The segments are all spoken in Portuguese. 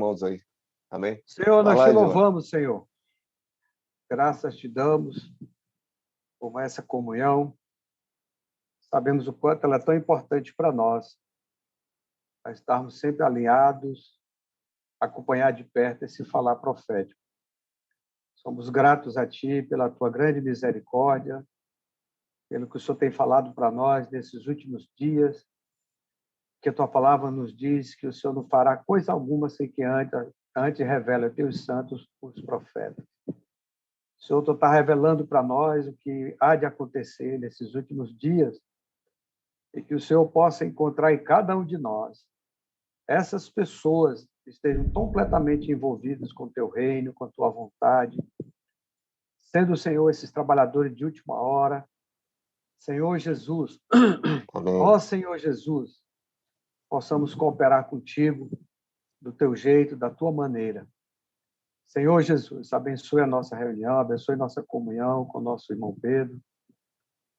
irmãos aí. Amém? Senhor, Vai nós lá, te Edila. louvamos, Senhor. Graças te damos por essa comunhão. Sabemos o quanto ela é tão importante para nós estarmos sempre alinhados, acompanhar de perto esse falar profético. Somos gratos a Ti pela Tua grande misericórdia, pelo que o Senhor tem falado para nós nesses últimos dias, que a Tua palavra nos diz que o Senhor não fará coisa alguma sem que antes revele a Teus santos, os profetas. O Senhor está revelando para nós o que há de acontecer nesses últimos dias e que o Senhor possa encontrar em cada um de nós essas pessoas que estejam completamente envolvidas com o Teu reino, com a Tua vontade, sendo o Senhor esses trabalhadores de última hora. Senhor Jesus, ó Senhor Jesus, possamos cooperar contigo do Teu jeito, da Tua maneira. Senhor Jesus, abençoe a nossa reunião, abençoe nossa comunhão com o nosso irmão Pedro,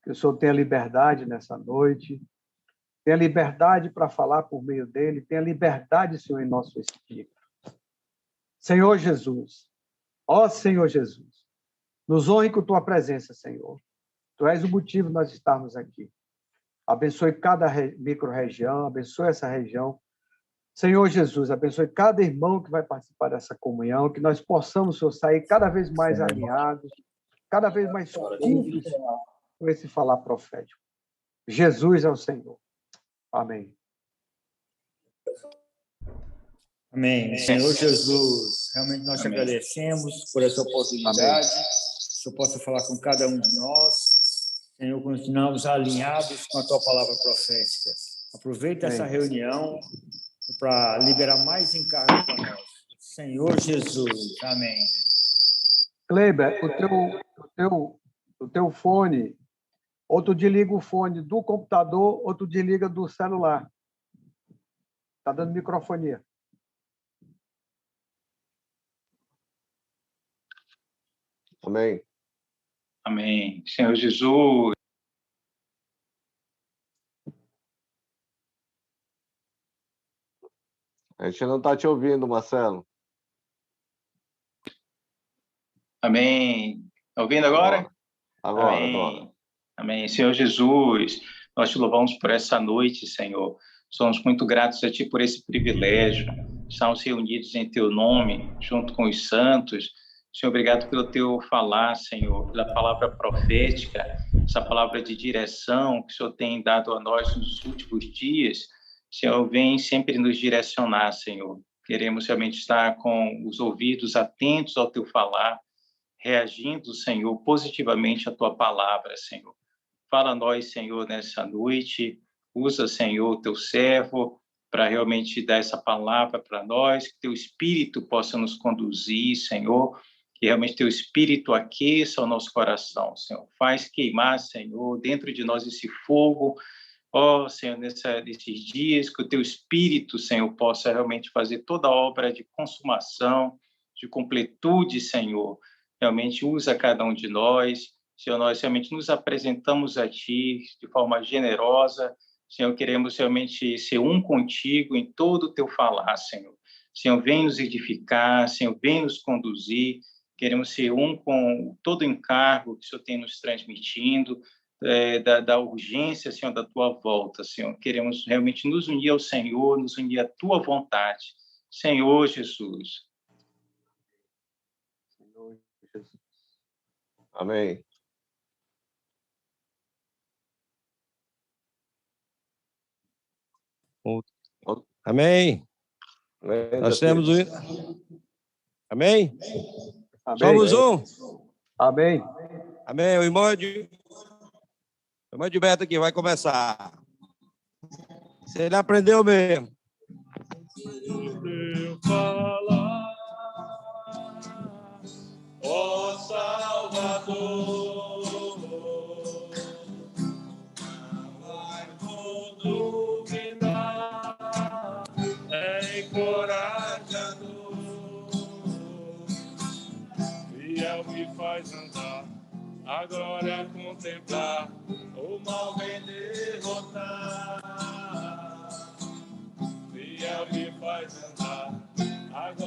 que o Senhor tenha liberdade nessa noite, tenha liberdade para falar por meio dele, tenha liberdade, Senhor, em nosso espírito. Senhor Jesus, ó Senhor Jesus, nos honre com Tua presença, Senhor. Tu és o motivo de nós estarmos aqui. Abençoe cada micro-região, abençoe essa região. Senhor Jesus, abençoe cada irmão que vai participar dessa comunhão, que nós possamos, Senhor, sair cada vez mais alinhados, cada vez mais cúmplices com esse falar profético. Jesus é o Senhor. Amém. Amém. Senhor Jesus, realmente nós te agradecemos por essa oportunidade. Que o Senhor possa falar com cada um de nós. Senhor, continuamos alinhados com a Tua palavra profética. Aproveita essa reunião para liberar mais encargo para nós. Senhor Jesus. Amém. Kleber, o teu fone, ou tu desliga o fone do computador, ou tu desliga do celular. Está dando microfonia. Amém. Amém. Senhor Jesus. A gente não está te ouvindo, Marcelo. Amém. Está ouvindo agora? Agora. Amém. Senhor Jesus, nós te louvamos por essa noite, Senhor. Somos muito gratos a Ti por esse privilégio. Estamos reunidos em Teu nome, junto com os santos. Senhor, obrigado pelo Teu falar, Senhor, pela palavra profética, essa palavra de direção que o Senhor tem dado a nós nos últimos dias. Senhor, vem sempre nos direcionar, Senhor. Queremos realmente estar com os ouvidos atentos ao Teu falar, reagindo, Senhor, positivamente à Tua palavra, Senhor. Fala a nós, Senhor, nessa noite. Usa, Senhor, Teu servo para realmente dar essa palavra para nós, que Teu Espírito possa nos conduzir, Senhor, que realmente Teu Espírito aqueça o nosso coração, Senhor. Faz queimar, Senhor, dentro de nós esse fogo. Ó, Senhor, nesses dias, que o Teu Espírito, Senhor, possa realmente fazer toda a obra de consumação, de completude, Senhor. Realmente usa cada um de nós. Senhor, nós realmente nos apresentamos a Ti de forma generosa. Senhor, queremos realmente ser um contigo em todo o Teu falar, Senhor. Senhor, vem nos edificar, Senhor, vem nos conduzir. Queremos ser um com todo o encargo que o Senhor tem nos transmitindo, da urgência, Senhor, da Tua volta, Senhor. Queremos realmente nos unir ao Senhor, nos unir à Tua vontade. Senhor Jesus. Senhor Jesus. Amém. Amém. Nós temos o... Amém? Amém. Somos um. Amém. Amém. O irmão Edilberto aqui vai começar. Se ele aprendeu mesmo. Falar, ó Salvador, não vai duvidar, é encorajador, fiel me faz andar, agora contemplar, o mal vem derrotar. Fiel me faz andar, agora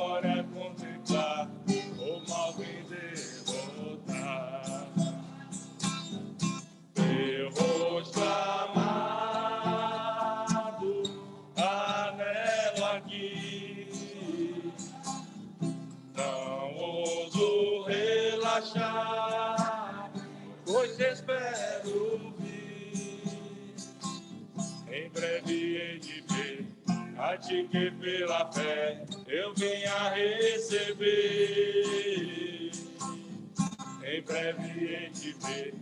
espero vir. Em breve hei de ver a ti que pela fé eu venha receber. Em breve hei de ver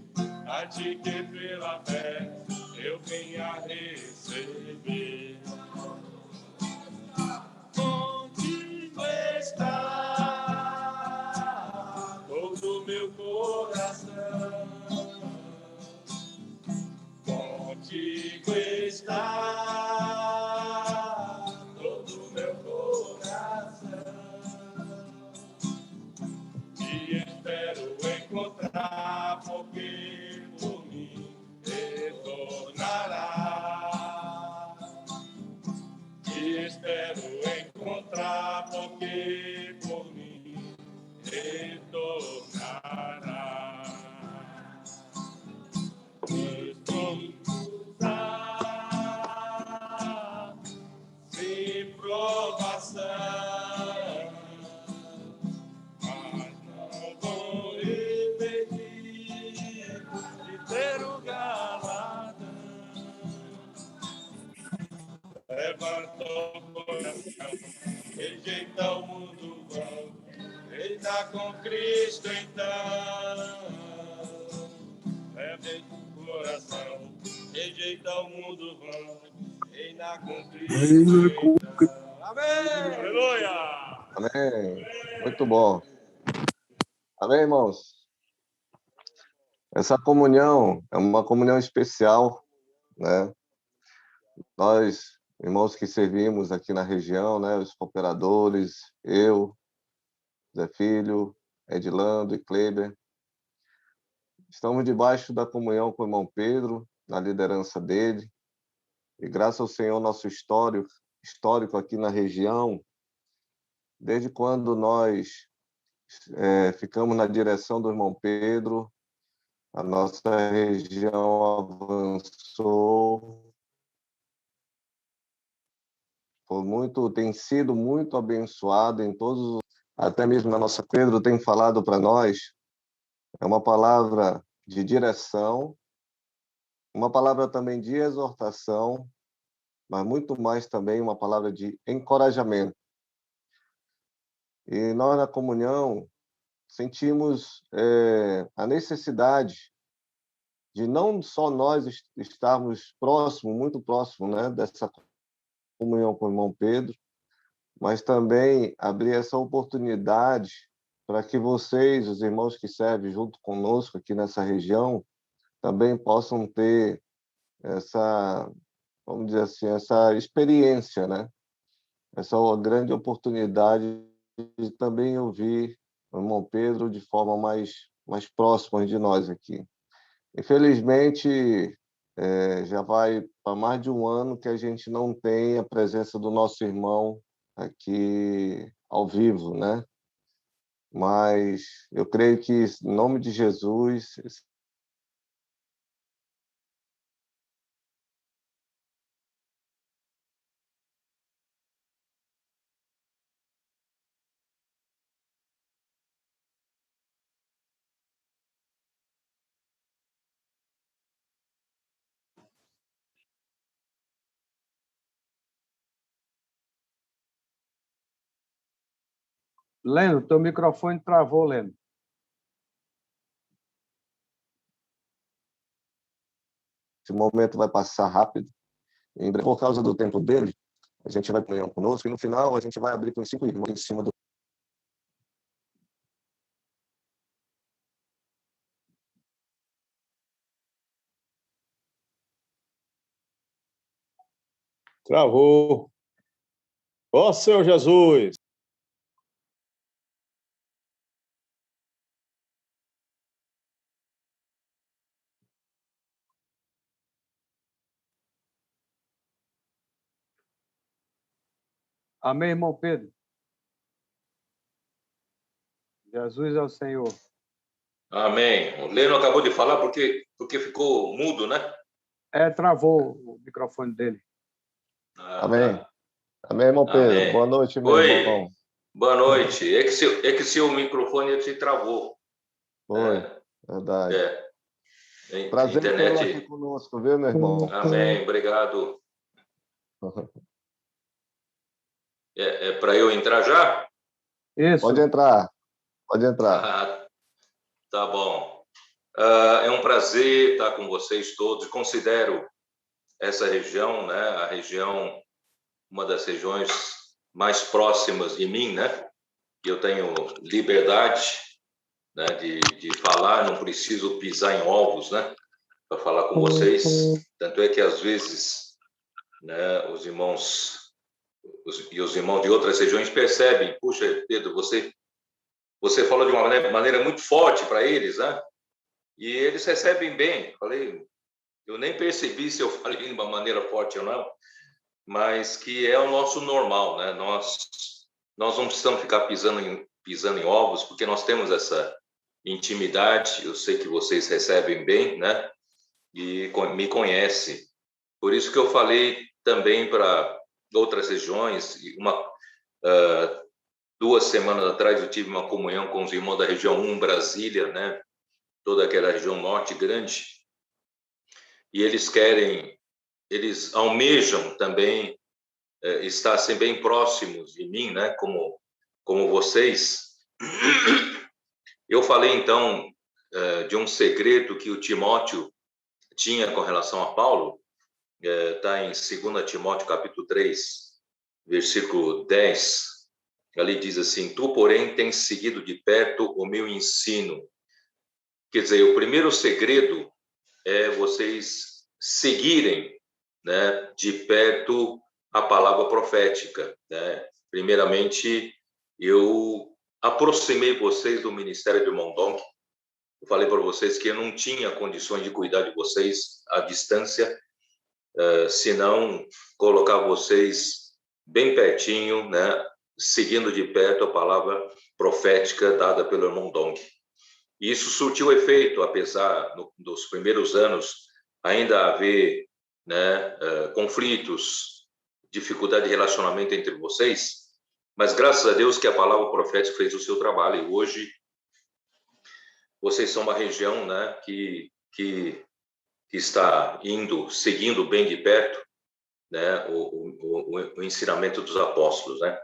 a ti que pela fé eu venha receber. Contigo está todo meu coração. Contigo está todo meu coração. Te espero encontrar, porque por mim retornará. Te espero encontrar, porque por mim retornará. Sem provação, mas não vou repetir de ter o galardão. Levanta o coração, rejeita o mundo vão, eita com Cristo então. Levanta o coração, rejeita o mundo vão, eita com Cristo então. Amém! Aleluia! Amém. Muito bom. Amém, irmãos? Essa comunhão é uma comunhão especial, né? Nós, irmãos que servimos aqui na região, né? Os cooperadores, eu, Zé Filho, Edilando e Kleber, estamos debaixo da comunhão com o irmão Pedro, na liderança dele, e graças ao Senhor, nosso histórico aqui na região, desde quando nós ficamos na direção do irmão Pedro, a nossa região avançou, tem sido muito abençoada em todos, até mesmo na nossa Pedro tem falado para nós, é uma palavra de direção, uma palavra também de exortação, mas muito mais também uma palavra de encorajamento. E nós, na comunhão, sentimos a necessidade de não só nós estarmos muito próximo, né, dessa comunhão com o irmão Pedro, mas também abrir essa oportunidade para que vocês, os irmãos que servem junto conosco aqui nessa região, também possam ter essa, vamos dizer assim, essa experiência, né? Essa grande oportunidade de também ouvir o irmão Pedro de forma mais próxima de nós aqui. Infelizmente, já vai para mais de um ano que a gente não tem a presença do nosso irmão aqui ao vivo, né? Mas eu creio que, em nome de Jesus, Leno, teu microfone travou, Leno. esse momento vai passar rápido. Por causa do tempo dele, a gente vai comunhão conosco e no final a gente vai abrir com 5 irmãos em cima do. Travou. Ó Senhor Jesus! Amém, irmão Pedro? Jesus é o Senhor. Amém. O Leno acabou de falar porque ficou mudo, né? Travou o microfone dele. Amém. Tá. Amém, irmão Pedro. Amém. Boa noite, meu irmão. Boa noite. É que seu microfone se travou. Foi, verdade. Prazer internet. tê-lo aqui conosco, viu, meu irmão? Amém, obrigado. É para eu entrar já? Isso. Pode entrar, pode entrar. Ah, tá bom. É um prazer estar com vocês todos. Considero essa região, né, a região, uma das regiões mais próximas de mim, né? Eu tenho liberdade, né, de falar, não preciso pisar em ovos, né, para falar com vocês. Tanto é que às vezes, né, os irmãos de outras regiões percebem, puxa, Pedro, você falou de uma maneira muito forte para eles, né? E eles recebem bem. Eu nem percebi se eu falei de uma maneira forte ou não, mas que é o nosso normal, né? Nós não precisamos ficar pisando em ovos, porque nós temos essa intimidade. Eu sei que vocês recebem bem, né? E me conhecem. Por isso que eu falei também para outras regiões. 2 semanas atrás eu tive uma comunhão com os irmãos da região 1, Brasília, né? Toda aquela região norte grande. E eles almejam também estar assim, bem próximos de mim, né? Como vocês. Eu falei, então, de um segredo que o Timóteo tinha com relação a Paulo. Está em 2 Timóteo, capítulo 3, versículo 10. Ali diz assim: tu, porém, tens seguido de perto o meu ensino. Quer dizer, o primeiro segredo é vocês seguirem, né, de perto a palavra profética, né? Primeiramente, eu aproximei vocês do ministério de Mondonk. Eu falei para vocês que eu não tinha condições de cuidar de vocês à distância, se não colocar vocês bem pertinho, né, seguindo de perto a palavra profética dada pelo irmão Dong. E isso surtiu efeito, apesar dos primeiros anos ainda haver, né, conflitos, dificuldade de relacionamento entre vocês, mas graças a Deus que a palavra profética fez o seu trabalho, e hoje vocês são uma região, né, que está seguindo bem de perto, né, o ensinamento dos apóstolos, né?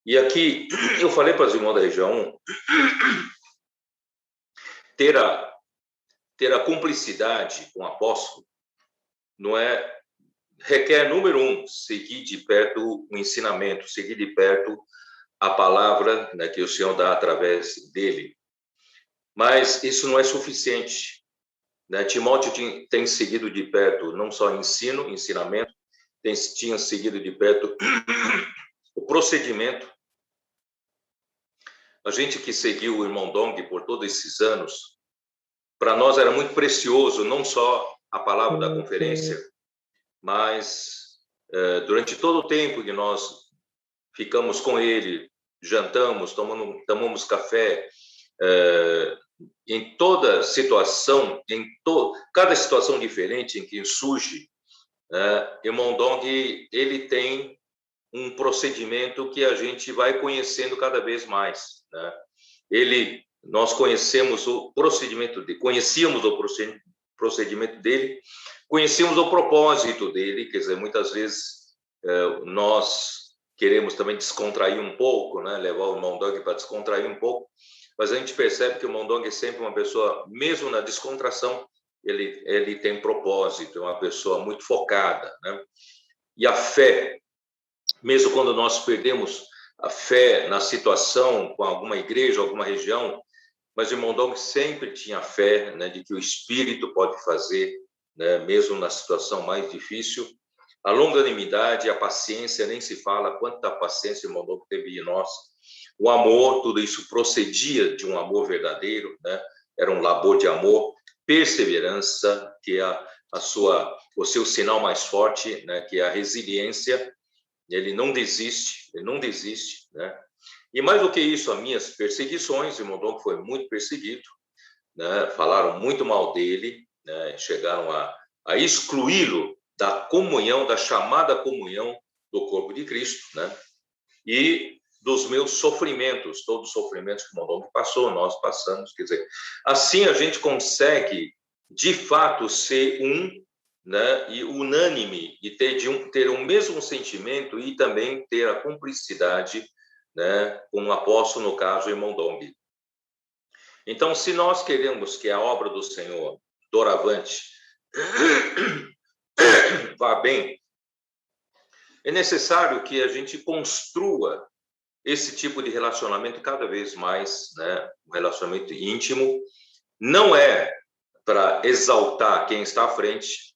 E aqui eu falei para os irmãos da região 1, ter a cumplicidade com o apóstolo requer, número 1, seguir de perto o ensinamento, seguir de perto a palavra, né, que o Senhor dá através dele. Mas isso não é suficiente, né? Timóteo tem seguido de perto não só ensinamento, tinha seguido de perto o procedimento. A gente que seguiu o irmão Dong por todos esses anos, para nós era muito precioso não só a palavra da conferência, mas durante todo o tempo que nós ficamos com ele, jantamos, tomamos café, em toda situação, cada situação diferente em que surge, irmão Dong, ele tem um procedimento que a gente vai conhecendo cada vez mais, né? Nós conhecemos o procedimento dele, conhecíamos o procedimento dele, conhecíamos o propósito dele. Quer dizer, muitas vezes nós queremos também descontrair um pouco, né? Levar o irmão Dong para descontrair um pouco, mas a gente percebe que o irmão Dong é sempre uma pessoa, mesmo na descontração, ele tem propósito, é uma pessoa muito focada, né? E a fé, mesmo quando nós perdemos a fé na situação com alguma igreja, alguma região, mas o irmão Dong sempre tinha fé, né, de que o Espírito pode fazer, né, mesmo na situação mais difícil. A longanimidade, a paciência, nem se fala quanta paciência o irmão Dong teve de nós. O amor, tudo isso procedia de um amor verdadeiro, né? Era um labor de amor. Perseverança, que é o seu sinal mais forte, né, que é a resiliência. Ele não desiste, né? E mais do que isso, as minhas perseguições, o irmão Dong foi muito perseguido, né? Falaram muito mal dele, né? Chegaram a excluí-lo da comunhão, da chamada comunhão do corpo de Cristo, né? E dos meus sofrimentos, todos os sofrimentos que o irmão Dong passou, nós passamos, quer dizer, assim a gente consegue de fato ser né, e unânime, e ter o mesmo sentimento e também ter a cumplicidade, né, com o apóstolo, no caso, o irmão Dong. Então, se nós queremos que a obra do Senhor, doravante, vá bem, é necessário que a gente construa esse tipo de relacionamento cada vez mais, né, um relacionamento íntimo. Não é para exaltar quem está à frente,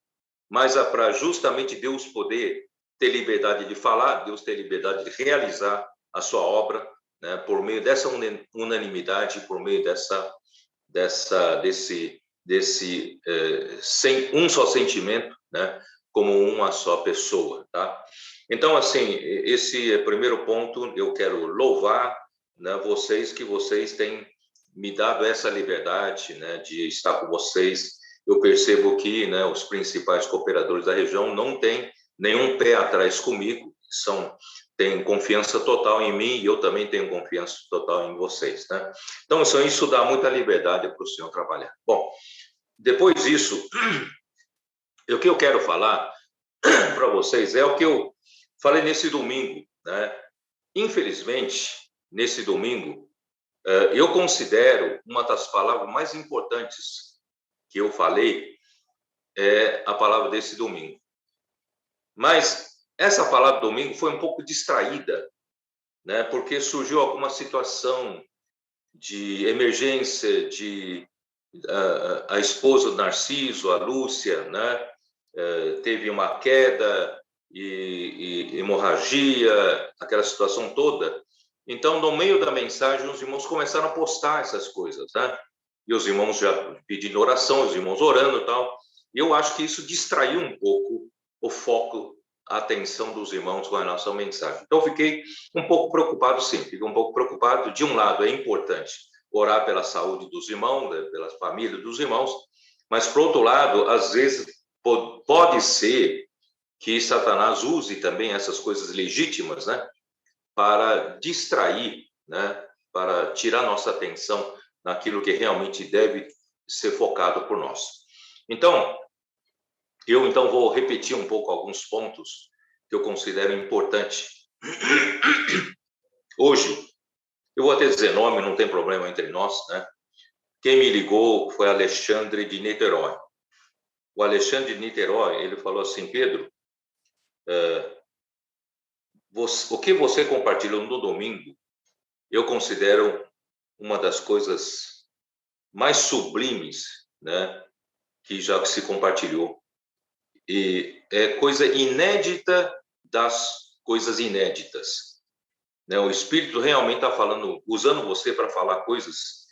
mas é para justamente Deus poder ter liberdade de falar, Deus ter liberdade de realizar a sua obra, né, por meio dessa unanimidade, por meio sem um só sentimento, né, como uma só pessoa, tá? Então, assim, esse é o primeiro ponto. Eu quero louvar, né, vocês, que vocês têm me dado essa liberdade, né, de estar com vocês. Eu percebo que, né, os principais cooperadores da região não têm nenhum pé atrás comigo, têm confiança total em mim, e eu também tenho confiança total em vocês, né? Então, isso dá muita liberdade para o senhor trabalhar. Bom, depois disso, o que eu quero falar para vocês é o que eu falei nesse domingo, né? Infelizmente, nesse domingo, eu considero uma das palavras mais importantes que eu falei é a palavra desse domingo. Mas essa palavra domingo foi um pouco distraída, né? Porque surgiu alguma situação de emergência, a esposa do Narciso, a Lúcia, né? Teve uma queda e hemorragia, aquela situação toda. Então, no meio da mensagem, os irmãos começaram a postar essas coisas, né? E os irmãos já pedindo oração, os irmãos orando e tal. E eu acho que isso distraiu um pouco o foco, a atenção dos irmãos com relação à mensagem. Então, fiquei um pouco preocupado, sim. Fiquei um pouco preocupado. De um lado, é importante orar pela saúde dos irmãos, né, pela família dos irmãos, mas, por outro lado, às vezes, pode ser que Satanás use também essas coisas legítimas, né, para distrair, né, para tirar nossa atenção naquilo que realmente deve ser focado por nós. Então, eu vou repetir um pouco alguns pontos que eu considero importantes. Hoje, eu vou até dizer nome, não tem problema entre nós, né? Quem me ligou foi Alexandre de Niterói. O Alexandre de Niterói, ele falou assim: Pedro, o que você compartilhou no domingo, eu considero uma das coisas mais sublimes, né, que já se compartilhou. E é coisa inédita das coisas inéditas, né? O Espírito realmente está falando, usando você para falar coisas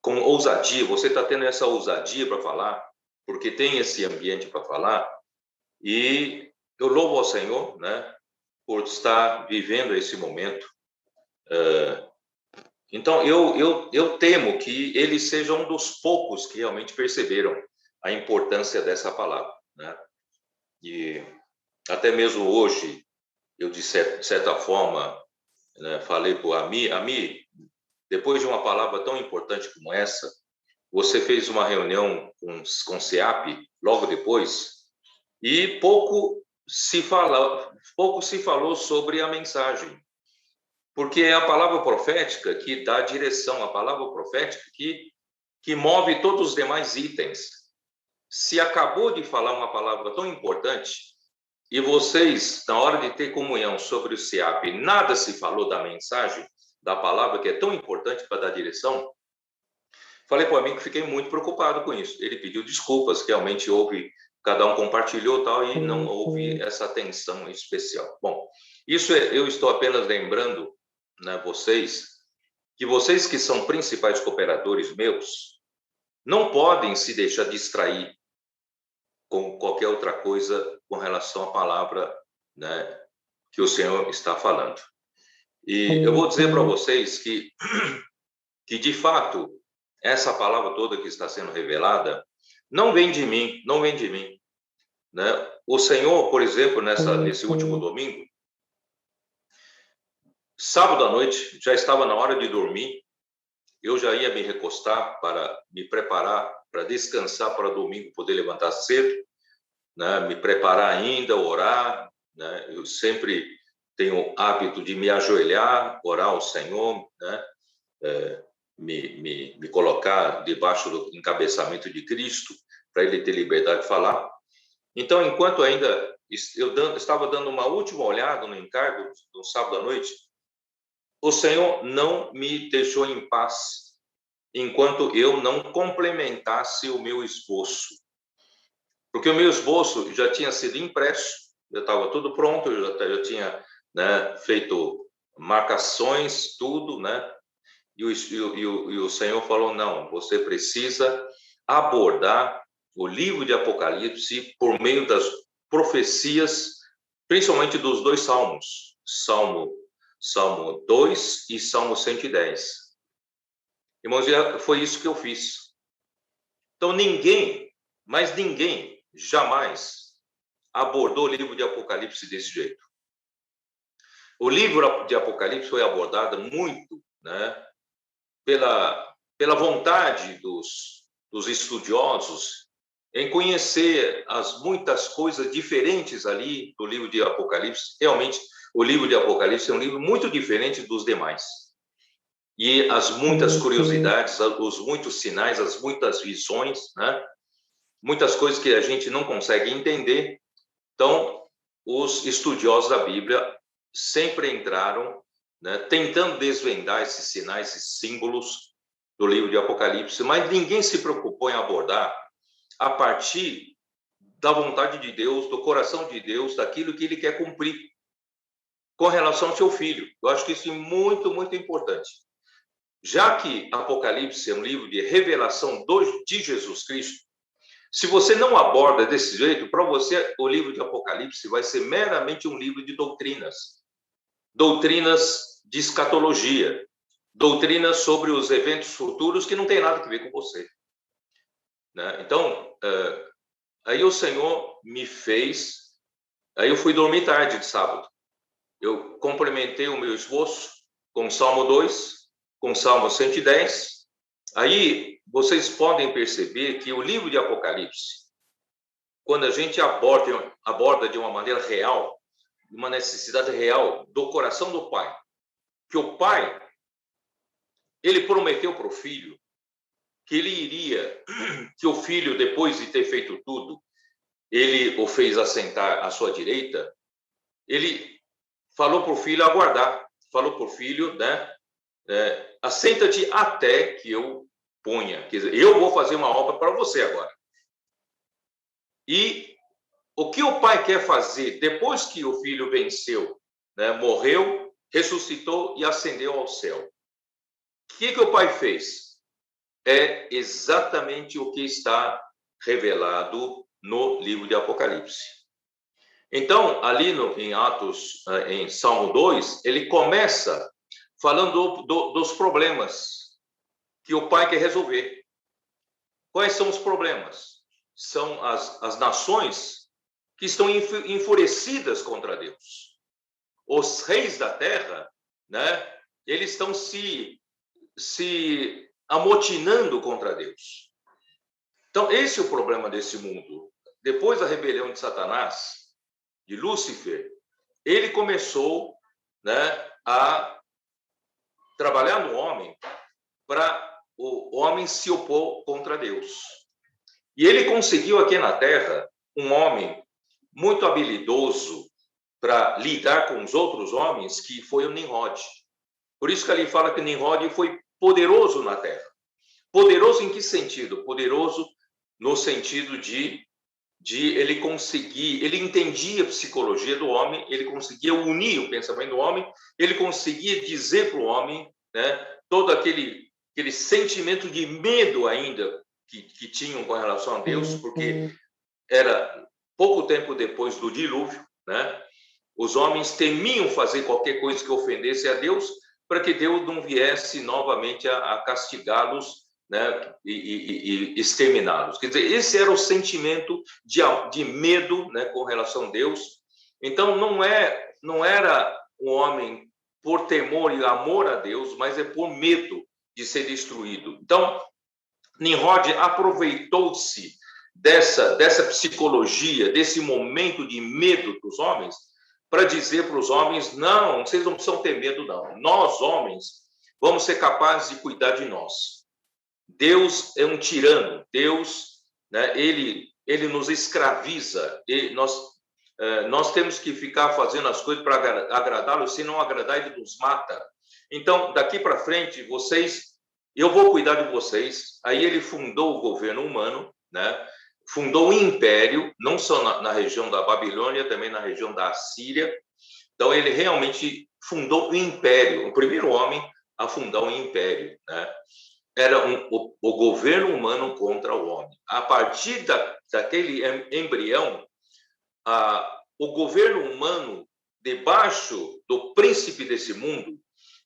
com ousadia. Você está tendo essa ousadia para falar, porque tem esse ambiente para falar. E eu louvo ao Senhor, né, por estar vivendo esse momento. Então, eu temo que ele seja um dos poucos que realmente perceberam a importância dessa palavra, né? E até mesmo hoje, eu, de certa forma, né, falei para o Ami, depois de uma palavra tão importante como essa, você fez uma reunião com o CEAP logo depois, e pouco se falou sobre a mensagem. Porque é a palavra profética que dá direção, a palavra profética que move todos os demais itens. Se acabou de falar uma palavra tão importante e vocês, na hora de ter comunhão sobre o CEAP, nada se falou da mensagem, da palavra que é tão importante para dar direção, falei para o amigo que fiquei muito preocupado com isso. Ele pediu desculpas, realmente houve, cada um compartilhou tal, e não houve essa atenção especial. Bom, isso eu estou apenas lembrando, né, vocês que são principais cooperadores meus, não podem se deixar distrair com qualquer outra coisa com relação à palavra, né, que o Senhor está falando. E eu vou dizer para vocês que de fato, essa palavra toda que está sendo revelada não vem de mim, né? O Senhor, por exemplo, nesse último domingo, sábado à noite, já estava na hora de dormir, eu já ia me recostar para me preparar para descansar para domingo poder levantar cedo, né? Me preparar ainda, orar, né? Eu sempre tenho o hábito de me ajoelhar, orar ao Senhor, né? Me colocar debaixo do encabeçamento de Cristo, para Ele ter liberdade de falar. Então, enquanto ainda eu estava dando uma última olhada no encargo no sábado à noite, o Senhor não me deixou em paz enquanto eu não complementasse o meu esboço. Porque o meu esboço já tinha sido impresso, já estava tudo pronto, eu já tinha, né, feito marcações, tudo, né? E o Senhor falou, não, você precisa abordar o livro de Apocalipse por meio das profecias, principalmente dos dois salmos, Salmo 2 e Salmo 110. Irmãos, foi isso que eu fiz. Então, ninguém, mas ninguém, jamais abordou o livro de Apocalipse desse jeito. O livro de Apocalipse foi abordado muito, né, pela vontade dos estudiosos em conhecer as muitas coisas diferentes ali do livro de Apocalipse. Realmente, o livro de Apocalipse é um livro muito diferente dos demais. E as muitas curiosidades, os muitos sinais, as muitas visões, né? Muitas coisas que a gente não consegue entender. Então, os estudiosos da Bíblia sempre entraram, né, tentando desvendar esses sinais, esses símbolos do livro de Apocalipse, mas ninguém se preocupou em abordar a partir da vontade de Deus, do coração de Deus, daquilo que Ele quer cumprir com relação ao seu Filho. Eu acho que isso é muito, muito importante. Já que Apocalipse é um livro de revelação de Jesus Cristo, se você não aborda desse jeito, para você o livro de Apocalipse vai ser meramente um livro de doutrinas. Doutrinas de escatologia, doutrinas sobre os eventos futuros que não tem nada a ver com você, né? Então, aí o Senhor me fez, aí eu fui dormir tarde de sábado, eu complementei o meu esboço com o Salmo 2, com o Salmo 110, aí vocês podem perceber que o livro de Apocalipse, quando a gente aborda de uma maneira real, uma necessidade real do coração do Pai, que o Pai, ele prometeu para o Filho que ele iria, que o Filho, depois de ter feito tudo, ele o fez assentar à sua direita, ele falou para o Filho aguardar, falou para o Filho, né, assenta-te até que eu ponha, quer dizer, eu vou fazer uma obra para você agora. E o que o Pai quer fazer depois que o Filho venceu, né, morreu, ressuscitou e ascendeu ao céu? O que o Pai fez? É exatamente o que está revelado no livro de Apocalipse. Então, ali em Atos, em Salmo 2, ele começa falando dos problemas que o Pai quer resolver. Quais são os problemas? São as nações que estão enfurecidas contra Deus. Os reis da terra, né, eles estão se amotinando contra Deus. Então, esse é o problema desse mundo. Depois da rebelião de Satanás, de Lúcifer, ele começou, né, a trabalhar no homem para o homem se opor contra Deus. E ele conseguiu aqui na terra um homem muito habilidoso para lidar com os outros homens, que foi o Nimrod. Por isso que ali fala que Nimrod foi poderoso na terra. Poderoso em que sentido? Poderoso no sentido de ele conseguir, ele entendia a psicologia do homem, ele conseguia unir o pensamento do homem, ele conseguia dizer para o homem, né, todo aquele sentimento de medo ainda que tinham com relação a Deus, porque era pouco tempo depois do dilúvio, né? Os homens temiam fazer qualquer coisa que ofendesse a Deus, para que Deus não viesse novamente a castigá-los, né, e exterminá-los. Quer dizer, esse era o sentimento de medo, né, com relação a Deus. Então, não era o homem por temor e amor a Deus, mas é por medo de ser destruído. Então, Nimrod aproveitou-se dessa psicologia, desse momento de medo dos homens, para dizer para os homens: não, vocês não precisam ter medo, não. Nós, homens, vamos ser capazes de cuidar de nós. Deus é um tirano. Deus, né, ele nos escraviza. Nós temos que ficar fazendo as coisas para agradá-lo. Se não agradar, ele nos mata. Então, daqui para frente, eu vou cuidar de vocês. Aí ele fundou o governo humano, né? Fundou um império, não só na região da Babilônia, também na região da Assíria. Então, ele realmente fundou um império, o primeiro homem a fundar um império, né? Era o governo humano contra o homem. A partir daquele embrião, o governo humano, debaixo do príncipe desse mundo,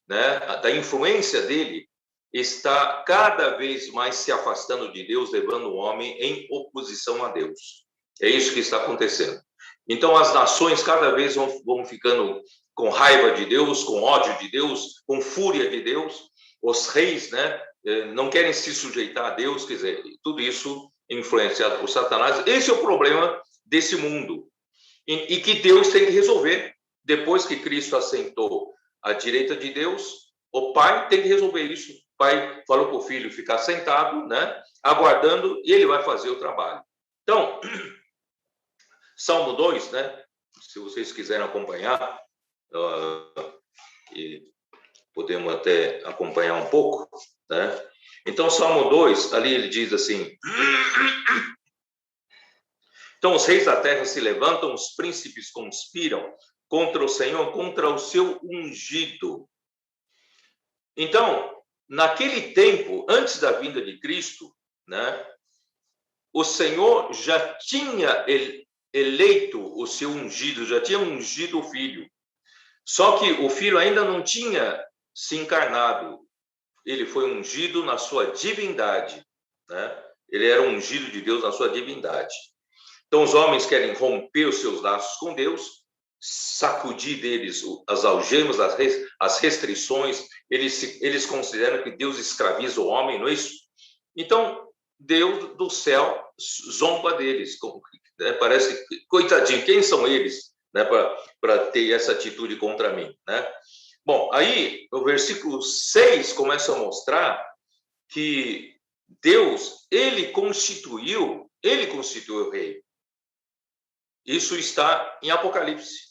né, da influência dele, está cada vez mais se afastando de Deus, levando o homem em oposição a Deus. É isso que está acontecendo. Então, as nações cada vez vão ficando com raiva de Deus, com ódio de Deus, com fúria de Deus. Os reis, né, não querem se sujeitar a Deus, quer dizer, tudo isso influenciado por Satanás. Esse é o problema desse mundo, e que Deus tem que resolver. Depois que Cristo assentou à direita de Deus, o Pai tem que resolver isso. O Pai falou para o Filho ficar sentado, né, aguardando, e ele vai fazer o trabalho. Então, Salmo 2, né, se vocês quiserem acompanhar, podemos até acompanhar um pouco, né? Então, Salmo 2, ali ele diz assim: então os reis da terra se levantam, os príncipes conspiram contra o Senhor, contra o seu ungido. Então, naquele tempo, antes da vinda de Cristo, né, o Senhor já tinha eleito o seu ungido, já tinha ungido o Filho. Só que o Filho ainda não tinha se encarnado. Ele foi ungido na sua divindade, né? Ele era ungido de Deus na sua divindade. Então, os homens querem romper os seus laços com Deus, sacudir deles as algemas, as restrições. Eles consideram que Deus escraviza o homem, não é isso? Então, Deus do céu zomba deles. Parece, coitadinho, quem são eles, né, para ter essa atitude contra mim, né? Bom, aí o versículo 6 começa a mostrar que Deus, ele constituiu o rei. Isso está em Apocalipse.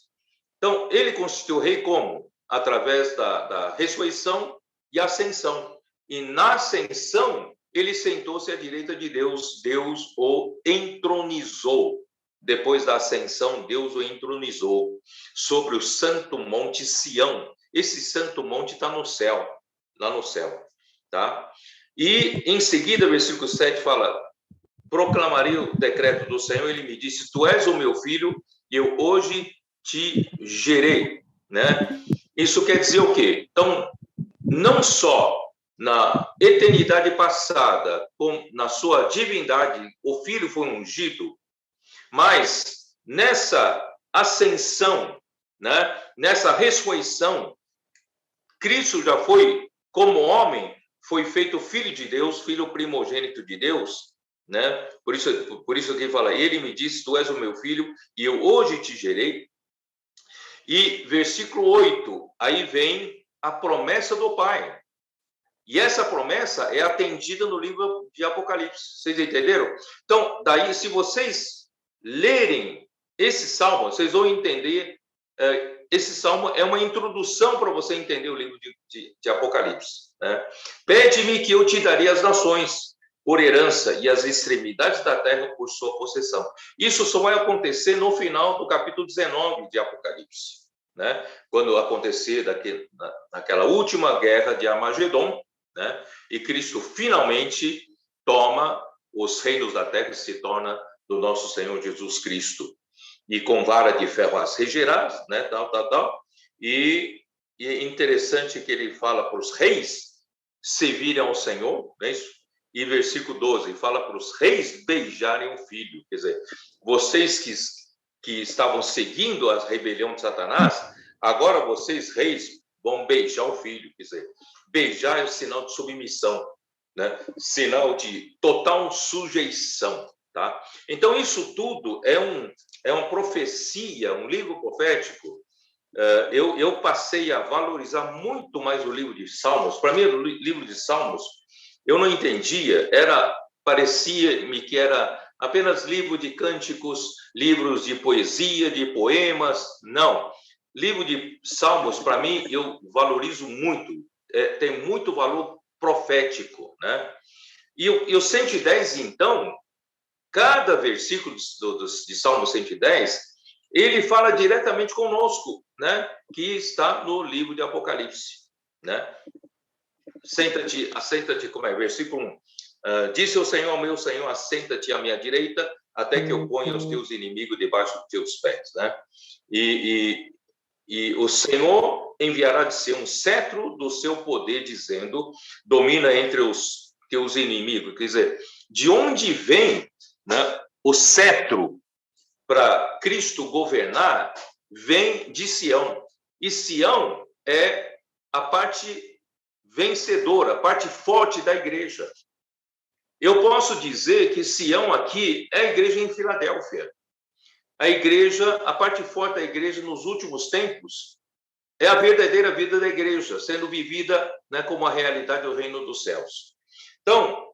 Então, ele constituiu o rei como? Através da ressurreição e ascensão. E na ascensão, ele sentou-se à direita de Deus. Deus o entronizou. Depois da ascensão, Deus o entronizou sobre o santo monte Sião. Esse santo monte está no céu, lá no céu, tá? E em seguida, versículo 7 fala: proclamarei o decreto do Senhor. Ele me disse: tu és o meu filho, e eu hoje te gerei, né? Isso quer dizer o quê? Então, não só na eternidade passada, na sua divindade, o filho foi ungido, mas nessa ascensão, né, nessa ressurreição, Cristo já foi, como homem, foi feito filho de Deus, filho primogênito de Deus, né? Por isso que ele fala: ele me disse, tu és o meu filho, e eu hoje te gerei. E versículo 8, aí vem a promessa do Pai. E essa promessa é atendida no livro de Apocalipse. Vocês entenderam? Então, daí, se vocês lerem esse salmo, vocês vão entender. Esse salmo é uma introdução para você entender o livro de Apocalipse, né? Pede-me que eu te darei as nações por herança e as extremidades da terra por sua possessão. Isso só vai acontecer no final do capítulo 19 de Apocalipse, né? Quando acontecer naquela última guerra de Armagedon, né? E Cristo finalmente toma os reinos da terra e se torna do nosso Senhor Jesus Cristo. E com vara de ferro as regerás, né? E é interessante que ele fala para os reis servirem ao Senhor, não é isso? E versículo 12 fala para os reis beijarem o filho. Quer dizer, vocês que estavam seguindo a rebelião de Satanás, agora vocês, reis, vão beijar o filho. Quer dizer, beijar é um sinal de submissão. né? Sinal de total sujeição, tá? Então, isso tudo é uma profecia, um livro profético. Eu passei a valorizar muito mais o livro de Salmos. Para mim, o livro de Salmos, eu não entendia, parecia-me que era apenas livro de cânticos, livros de poesia, de poemas. Não. Livro de Salmos, para mim, eu valorizo muito. Tem muito valor profético, né? E o 110, então, cada versículo de Salmo 110, ele fala diretamente conosco, né? Que está no livro de Apocalipse, né? Assenta-te, como é? Versículo 1. Disse o Senhor ao meu Senhor, assenta-te à minha direita, até que eu ponha os teus inimigos debaixo dos teus pés, né? E o Senhor enviará de ser um cetro do seu poder, dizendo, domina entre os teus inimigos. Quer dizer, de onde vem, né, o cetro para Cristo governar, vem de Sião. E Sião é a parte vencedora, a parte forte da igreja. Eu posso dizer que Sião aqui é a igreja em Filadélfia. A igreja, a parte forte da igreja nos últimos tempos, é a verdadeira vida da igreja, sendo vivida, né, como a realidade do reino dos céus. Então,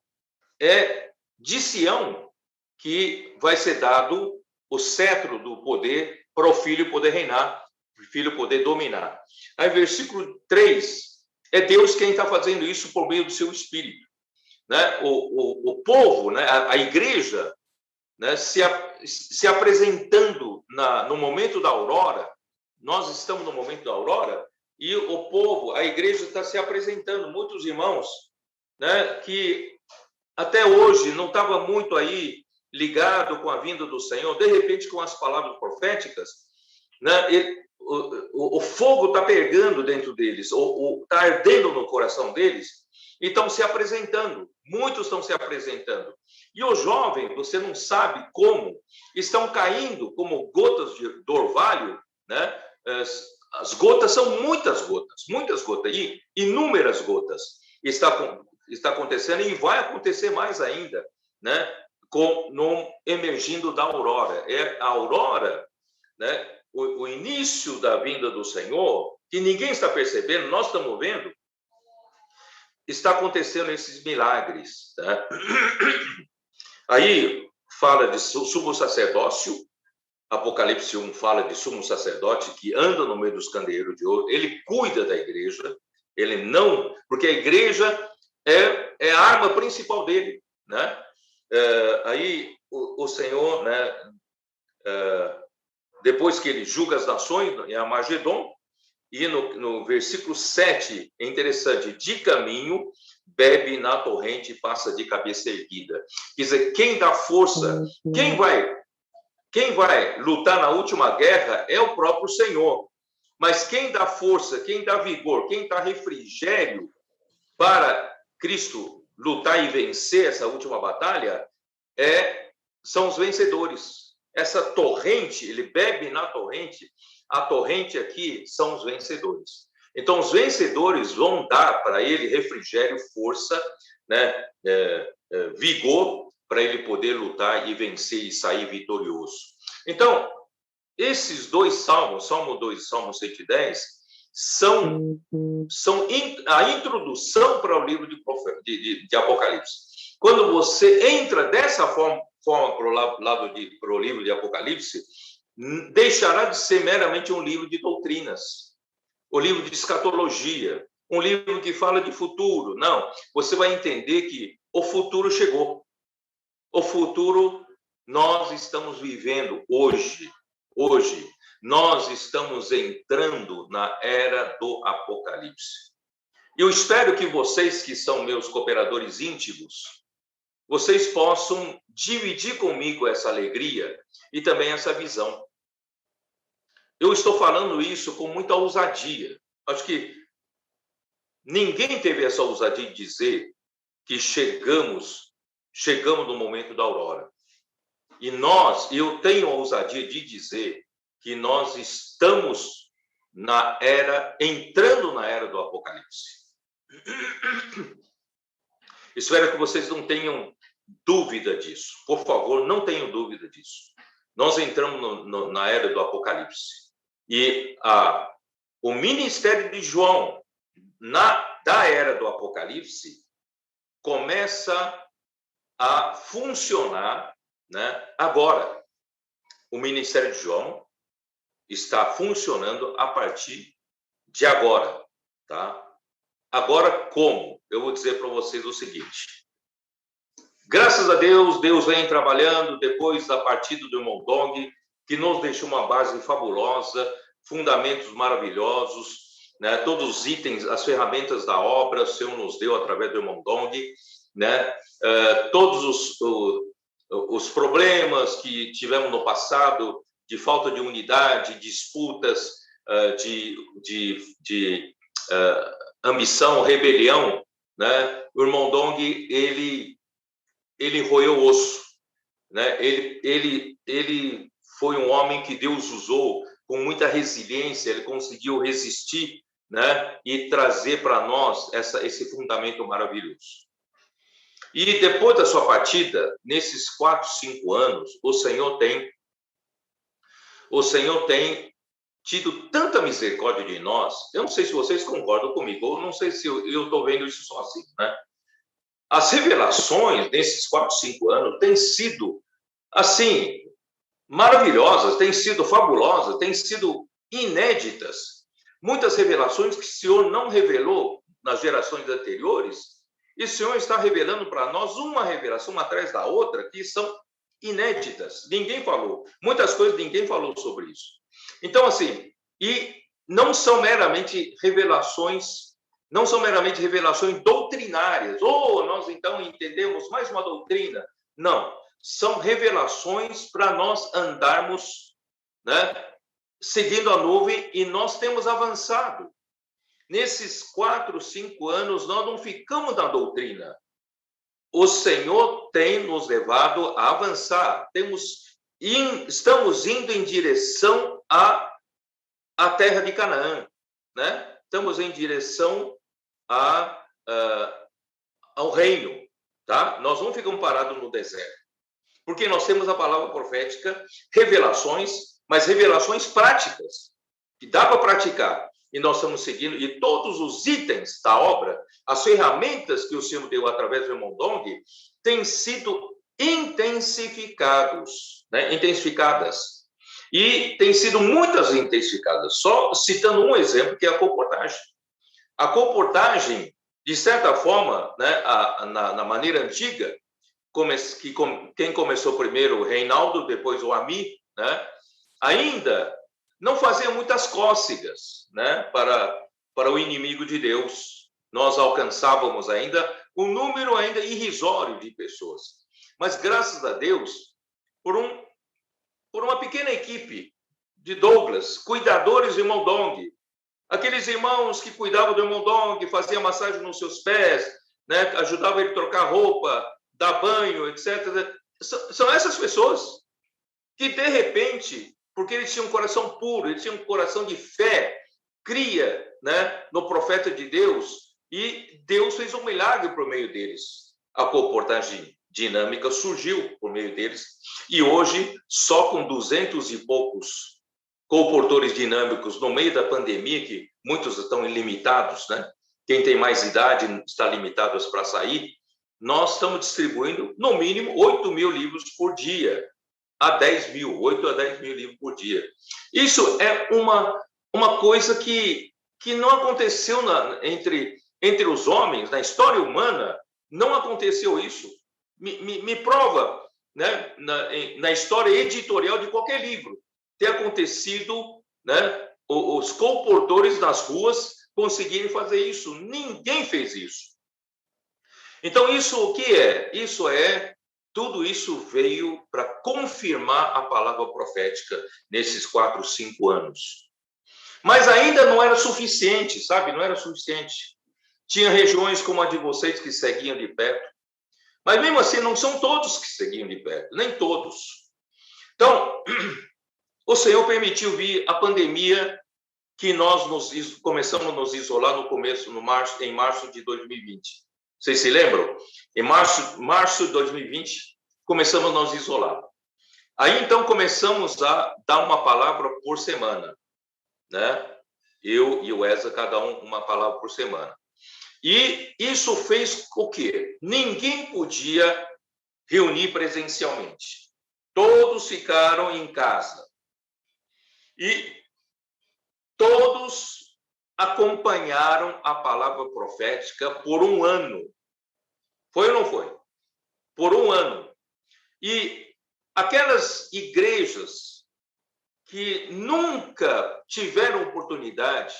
é de Sião que vai ser dado o cetro do poder para o Filho poder reinar, o Filho poder dominar. Aí, versículo 3, é Deus quem está fazendo isso por meio do seu Espírito. Né? O povo, né, a igreja, né, se apresentando no momento da aurora. Nós estamos no momento da aurora e o povo, a igreja está se apresentando. Muitos irmãos, né, que até hoje não estava muito aí ligado com a vinda do Senhor, de repente com as palavras proféticas, né, o fogo está pegando dentro deles, ou está ardendo no coração deles, e estão se apresentando. Muitos estão se apresentando. E o jovem, você não sabe como, estão caindo como gotas de orvalho, né? As gotas são muitas gotas, e inúmeras gotas. Está acontecendo e vai acontecer mais ainda, né? No emergindo da aurora. É a aurora, né? O início da vinda do Senhor, que ninguém está percebendo, nós estamos vendo, está acontecendo esses milagres. Tá? Aí fala de sumo sacerdócio, Apocalipse 1 fala de sumo sacerdote que anda no meio dos candeeiros de ouro, ele cuida da igreja, ele não, porque a igreja é a arma principal dele, né? Aí o Senhor, né, depois que ele julga as nações em Armagedon, e no versículo 7, é interessante, de caminho, bebe na torrente e passa de cabeça erguida. Quer dizer, quem dá força, quem vai lutar na última guerra é o próprio Senhor. Mas quem dá força, quem dá vigor, quem dá refrigério para Cristo lutar e vencer essa última batalha, são os vencedores. Essa torrente, ele bebe na torrente, a torrente aqui são os vencedores. Então, os vencedores vão dar para ele refrigério, força, né, vigor, para ele poder lutar e vencer e sair vitorioso. Então, esses dois salmos, Salmo 2 e Salmo 110, são a introdução para o livro de Apocalipse. Quando você entra dessa forma para o livro de Apocalipse, deixará de ser meramente um livro de doutrinas, o livro de escatologia, um livro que fala de futuro. Não, você vai entender que o futuro chegou. O futuro nós estamos vivendo hoje. Hoje, nós estamos entrando na era do Apocalipse. Eu espero que vocês, que são meus cooperadores íntimos, vocês possam dividir comigo essa alegria e também essa visão. Eu estou falando isso com muita ousadia. Acho que ninguém teve essa ousadia de dizer que chegamos no momento da aurora. E eu tenho a ousadia de dizer que nós estamos entrando na era do Apocalipse. Espero que vocês não tenham dúvida disso. Por favor, não tenham dúvida disso. Nós entramos na era do Apocalipse. E o ministério de João, da era do Apocalipse, começa a funcionar, né, agora. O ministério de João está funcionando a partir de agora, tá? Agora, como? Eu vou dizer para vocês o seguinte. Graças a Deus, Deus vem trabalhando depois da partida do irmão Dong, que nos deixou uma base fabulosa, fundamentos maravilhosos, né? Todos os itens, as ferramentas da obra, o Senhor nos deu através do irmão Dong, né? Todos os problemas que tivemos no passado, de falta de unidade, disputas, de ambição, rebelião, né? O irmão Dong, ele roeu o osso, né? Ele foi um homem que Deus usou com muita resiliência, ele conseguiu resistir, né? E trazer para nós esse fundamento maravilhoso. E depois da sua partida, nesses 4, 5 anos, o Senhor tem tido tanta misericórdia de nós. Eu não sei se vocês concordam comigo, ou não sei se eu estou vendo isso sozinho, né? As revelações desses 4, 5 anos têm sido, assim, maravilhosas, têm sido fabulosas, têm sido inéditas. Muitas revelações que o Senhor não revelou nas gerações anteriores, e o Senhor está revelando para nós uma revelação uma atrás da outra, que são inéditas. Ninguém falou. Muitas coisas ninguém falou sobre isso. Então, assim, e não são meramente revelações doutrinárias. Ou nós, então, entendemos mais uma doutrina. Não. São revelações para nós andarmos, né, seguindo a nuvem, e nós temos avançado. Nesses 4, 5 anos, nós não ficamos na doutrina. O Senhor tem nos levado a avançar. Estamos indo em direção à terra de Canaã, né? Estamos em direção ao reino, tá? Nós não ficamos parados no deserto, porque nós temos a palavra profética, revelações, mas revelações práticas, que dá para praticar. E nós estamos seguindo, e todos os itens da obra, as ferramentas que o Senhor deu através do irmão Dong, têm sido intensificadas. E têm sido muitas intensificadas. Só citando um exemplo, que é a colportagem. A colportagem, de certa forma, né, na maneira antiga, quem começou primeiro, o Reinaldo, depois o Ami, né, ainda não fazia muitas cócegas, né, para o inimigo de Deus. Nós alcançávamos ainda um número ainda irrisório de pessoas. Mas, graças a Deus, por uma pequena equipe de Douglas, cuidadores do irmão Dong, aqueles irmãos que cuidavam do irmão Dong, faziam massagem nos seus pés, né, ajudavam ele a trocar roupa, dar banho, etc. São essas pessoas que, de repente, porque eles tinham um coração puro, eles tinham um coração de fé, cria, né, no profeta de Deus, e Deus fez um milagre por meio deles. A colportagem dinâmica surgiu por meio deles, e hoje, só com 200 e poucos colportores dinâmicos no meio da pandemia, que muitos estão ilimitados, né? Quem tem mais idade está limitado para sair, nós estamos distribuindo, no mínimo, 8.000 livros por dia. 8 a 10 mil livros por dia. Isso é uma coisa que não aconteceu entre os homens, na história humana, não aconteceu isso. Me prova, né, na história editorial de qualquer livro, ter acontecido, né, os colportores nas ruas conseguirem fazer isso. Ninguém fez isso. Então, isso o que é? Tudo isso veio para confirmar a palavra profética nesses 4, 5 anos. Mas ainda não era suficiente, sabe? Não era suficiente. Tinha regiões como a de vocês que seguiam de perto. Mas mesmo assim, não são todos que seguiam de perto, nem todos. Então, o Senhor permitiu vir a pandemia, que nós começamos a nos isolar em março de 2020. Vocês se lembram? Em março de 2020, começamos a nos isolar. Aí, então, começamos a dar uma palavra por semana, né? Eu e o Eza, cada um uma palavra por semana. E isso fez o quê? Ninguém podia reunir presencialmente. Todos ficaram em casa. E todos acompanharam a palavra profética por um ano. Foi ou não foi? Por um ano. E aquelas igrejas que nunca tiveram oportunidade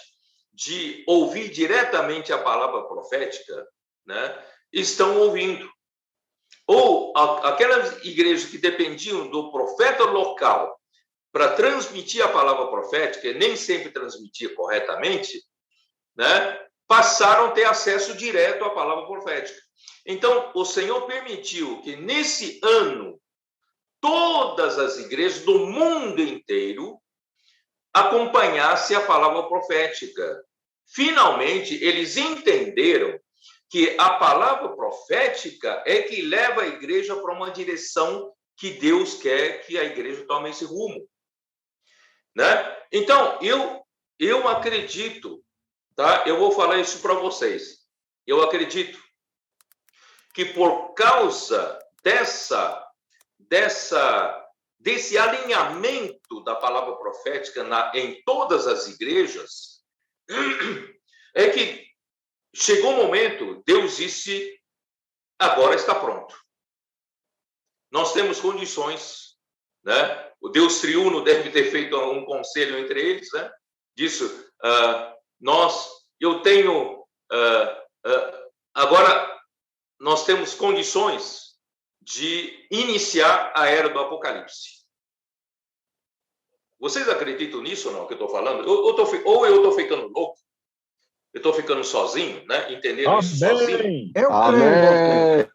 de ouvir diretamente a palavra profética, né, estão ouvindo. Ou aquelas igrejas que dependiam do profeta local para transmitir a palavra profética, e nem sempre transmitia corretamente, né, passaram a ter acesso direto à palavra profética. Então, o Senhor permitiu que, nesse ano, todas as igrejas do mundo inteiro acompanhassem a palavra profética. Finalmente, eles entenderam que a palavra profética é que leva a igreja para uma direção que Deus quer que a igreja tome esse rumo, né? Então, eu acredito, tá? Eu vou falar isso para vocês. Eu acredito que por causa desse alinhamento da palavra profética em todas as igrejas, é que chegou um momento, Deus disse, agora está pronto. Nós temos condições, né? O Deus triuno deve ter feito um conselho entre eles, né? Disso, agora nós temos condições de iniciar a era do Apocalipse. Vocês acreditam nisso ou não, que eu estou falando? Ou eu estou ficando louco? Eu estou ficando sozinho, né? Entendendo isso sozinho? Eu Amém.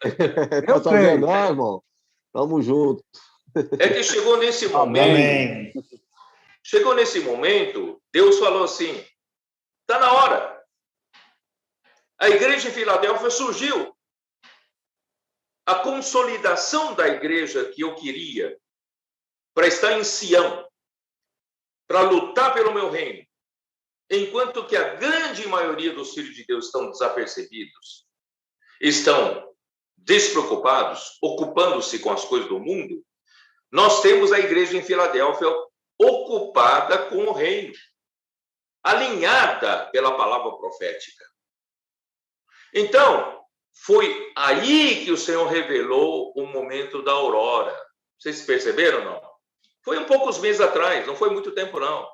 Eu Tá creio. vendo, né, irmão? Tamo junto. É que chegou nesse momento. Amém. Chegou nesse momento, Deus falou assim: está na hora. A igreja em Filadélfia surgiu. A consolidação da igreja que eu queria, para estar em Sião, para lutar pelo meu reino, enquanto que a grande maioria dos filhos de Deus estão desapercebidos, estão despreocupados, ocupando-se com as coisas do mundo, nós temos a igreja em Filadélfia ocupada com o reino, alinhada pela palavra profética. Então, foi aí que o Senhor revelou o momento da aurora. Vocês perceberam ou não? Foi um poucos meses atrás, não foi muito tempo, não.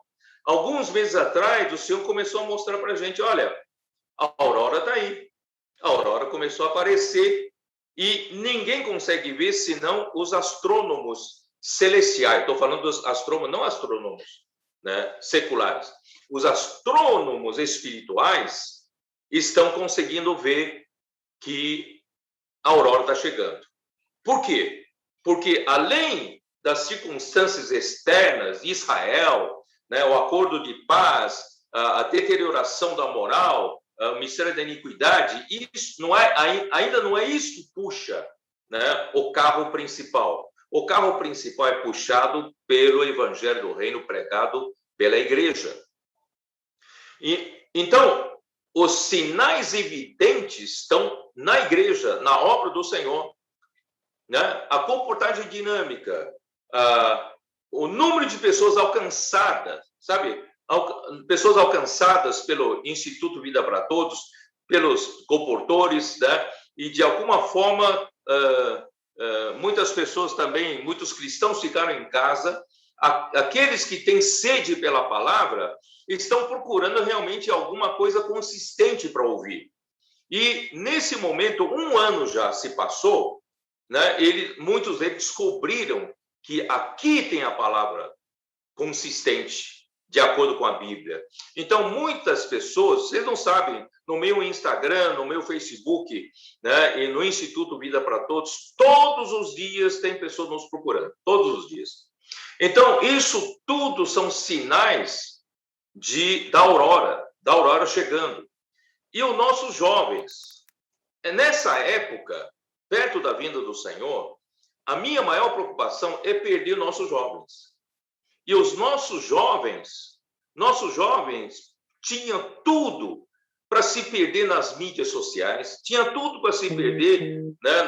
Alguns meses atrás, o Senhor começou a mostrar para a gente, olha, a aurora está aí. A aurora começou a aparecer e ninguém consegue ver senão os astrônomos celestiais. Estou falando dos astrônomos, não astrônomos, né, seculares. Os astrônomos espirituais estão conseguindo ver que a aurora está chegando. Por quê? Porque além das circunstâncias externas, Israel, né, o acordo de paz, a deterioração da moral, o mistério da iniquidade, isso não é, ainda não é isso que puxa, né, o carro principal. O carro principal é puxado pelo evangelho do reino pregado pela igreja. Então, os sinais evidentes estão na igreja, na obra do Senhor, né? A comportagem dinâmica, o número de pessoas alcançadas, sabe? Pessoas alcançadas pelo Instituto Vida para Todos, pelos comportores, né? E de alguma forma, muitas pessoas também, muitos cristãos ficaram em casa. Aqueles que têm sede pela palavra estão procurando realmente alguma coisa consistente para ouvir. E, nesse momento, um ano já se passou, né? Muitos deles descobriram que aqui tem a palavra consistente, de acordo com a Bíblia. Então, muitas pessoas, vocês não sabem, no meu Instagram, no meu Facebook, né, e no Instituto Vida para Todos, todos os dias tem pessoas nos procurando, todos os dias. Então, isso tudo são sinais da aurora chegando. E os nossos jovens, nessa época, perto da vinda do Senhor, a minha maior preocupação é perder nossos jovens. E os nossos jovens tinham tudo para se perder nas mídias sociais, tinha tudo para se perder, né,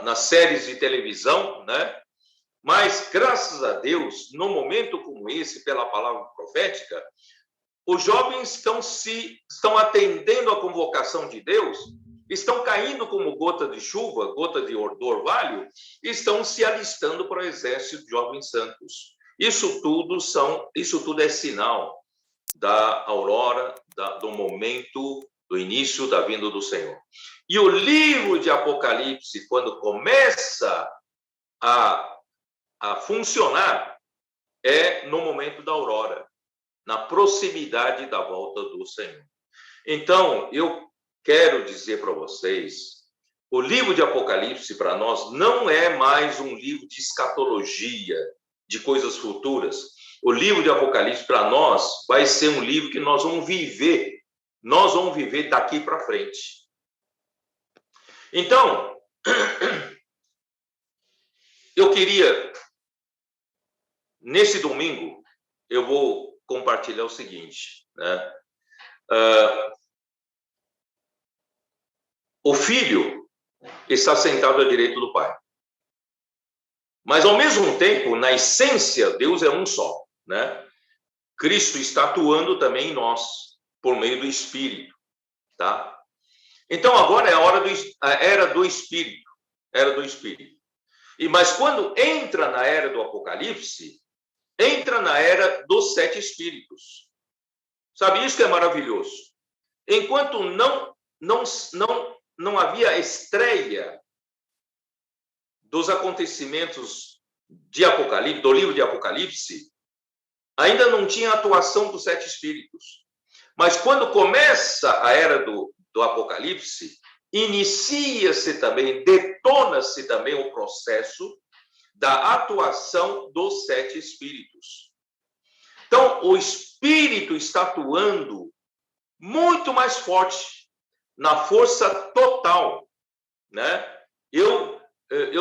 nas séries de televisão, né? Mas, graças a Deus, num momento como esse, pela palavra profética, os jovens estão atendendo à convocação de Deus, estão caindo como gota de chuva, gota de orvalho, e estão se alistando para o exército de jovens santos. Isso tudo é sinal da aurora, do momento, do início da vinda do Senhor. E o livro de Apocalipse, quando começa a funcionar, é no momento da aurora, na proximidade da volta do Senhor. Então, eu quero dizer para vocês, o livro de Apocalipse, para nós, não é mais um livro de escatologia, de coisas futuras. O livro de Apocalipse, para nós, vai ser um livro que nós vamos viver daqui para frente. Então, eu queria, nesse domingo, eu vou compartilhar o seguinte, né? O filho está sentado à direita do Pai. Mas, ao mesmo tempo, na essência, Deus é um só, né? Cristo está atuando também em nós, por meio do Espírito, tá? Então, agora é a era do Espírito, Mas quando entra na era do Apocalipse, entra na era dos 7 Espíritos. Sabe, isso que é maravilhoso. Enquanto não havia a estreia dos acontecimentos de Apocalipse, do livro de Apocalipse, ainda não tinha a atuação dos 7 Espíritos. Mas quando começa a era do Apocalipse, inicia-se também, detona-se também o processo da atuação dos 7 Espíritos. Então, o Espírito está atuando muito mais forte, na força total, né? Eu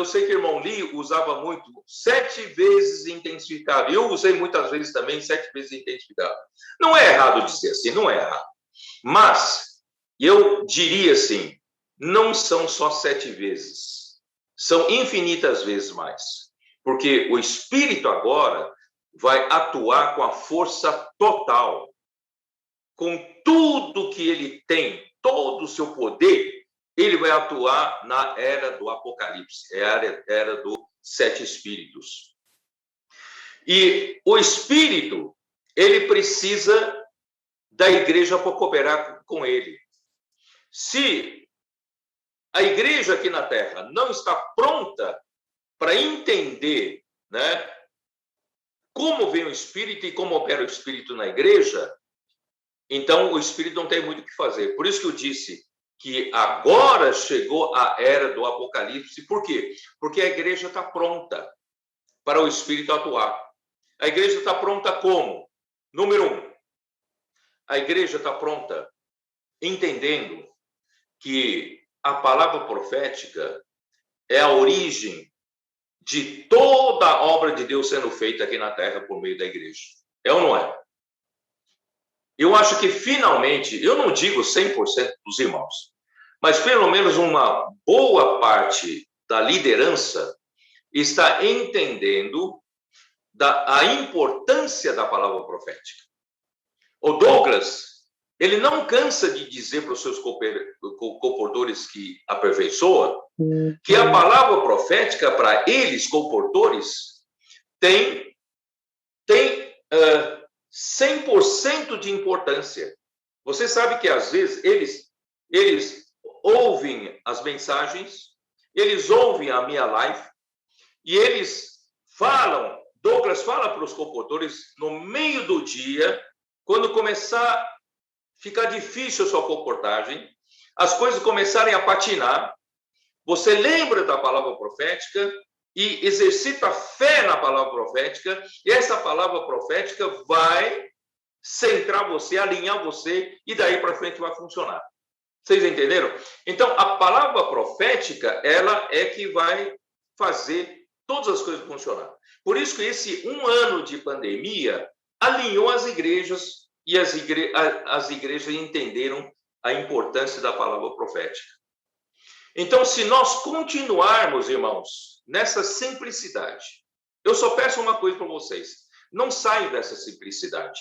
sei que o irmão Lee usava muito 7 vezes intensificado. Eu usei muitas vezes também 7 vezes intensificado. Não é errado dizer assim, não é errado. Mas eu diria assim, não são só 7 vezes, são infinitas vezes mais. Porque o Espírito agora vai atuar com a força total, com tudo que ele tem, todo o seu poder, ele vai atuar na era do Apocalipse, é a era dos 7 Espíritos. E o Espírito, ele precisa da igreja para cooperar com ele. Se a igreja aqui na Terra não está pronta para entender, né, como vem o Espírito e como opera o Espírito na igreja, então o Espírito não tem muito o que fazer. Por isso que eu disse que agora chegou a era do Apocalipse. Por quê? Porque a igreja está pronta para o Espírito atuar. A igreja está pronta como? Número 1, a igreja está pronta entendendo que a palavra profética é a origem de toda a obra de Deus sendo feita aqui na Terra por meio da igreja. É ou não é? Eu acho que finalmente, eu não digo 100% dos irmãos, mas pelo menos uma boa parte da liderança está entendendo a importância da palavra profética. O Douglas, ele não cansa de dizer para os seus comportores que aperfeiçoa, que a palavra profética para eles, comportores, tem 100% de importância. Você sabe que, às vezes, eles ouvem as mensagens, eles ouvem a minha live, e eles falam, Douglas fala para os comportores, no meio do dia, quando começar a ficar difícil a sua comportagem, as coisas começarem a patinar, você lembra da palavra profética e exercita fé na palavra profética, e essa palavra profética vai centrar você, alinhar você, e daí para frente vai funcionar. Vocês entenderam? Então, a palavra profética, ela é que vai fazer todas as coisas funcionar. Por isso que esse 1 ano de pandemia alinhou as igrejas e as igrejas entenderam a importância da palavra profética. Então, se nós continuarmos, irmãos, nessa simplicidade, eu só peço uma coisa para vocês: não saiam dessa simplicidade.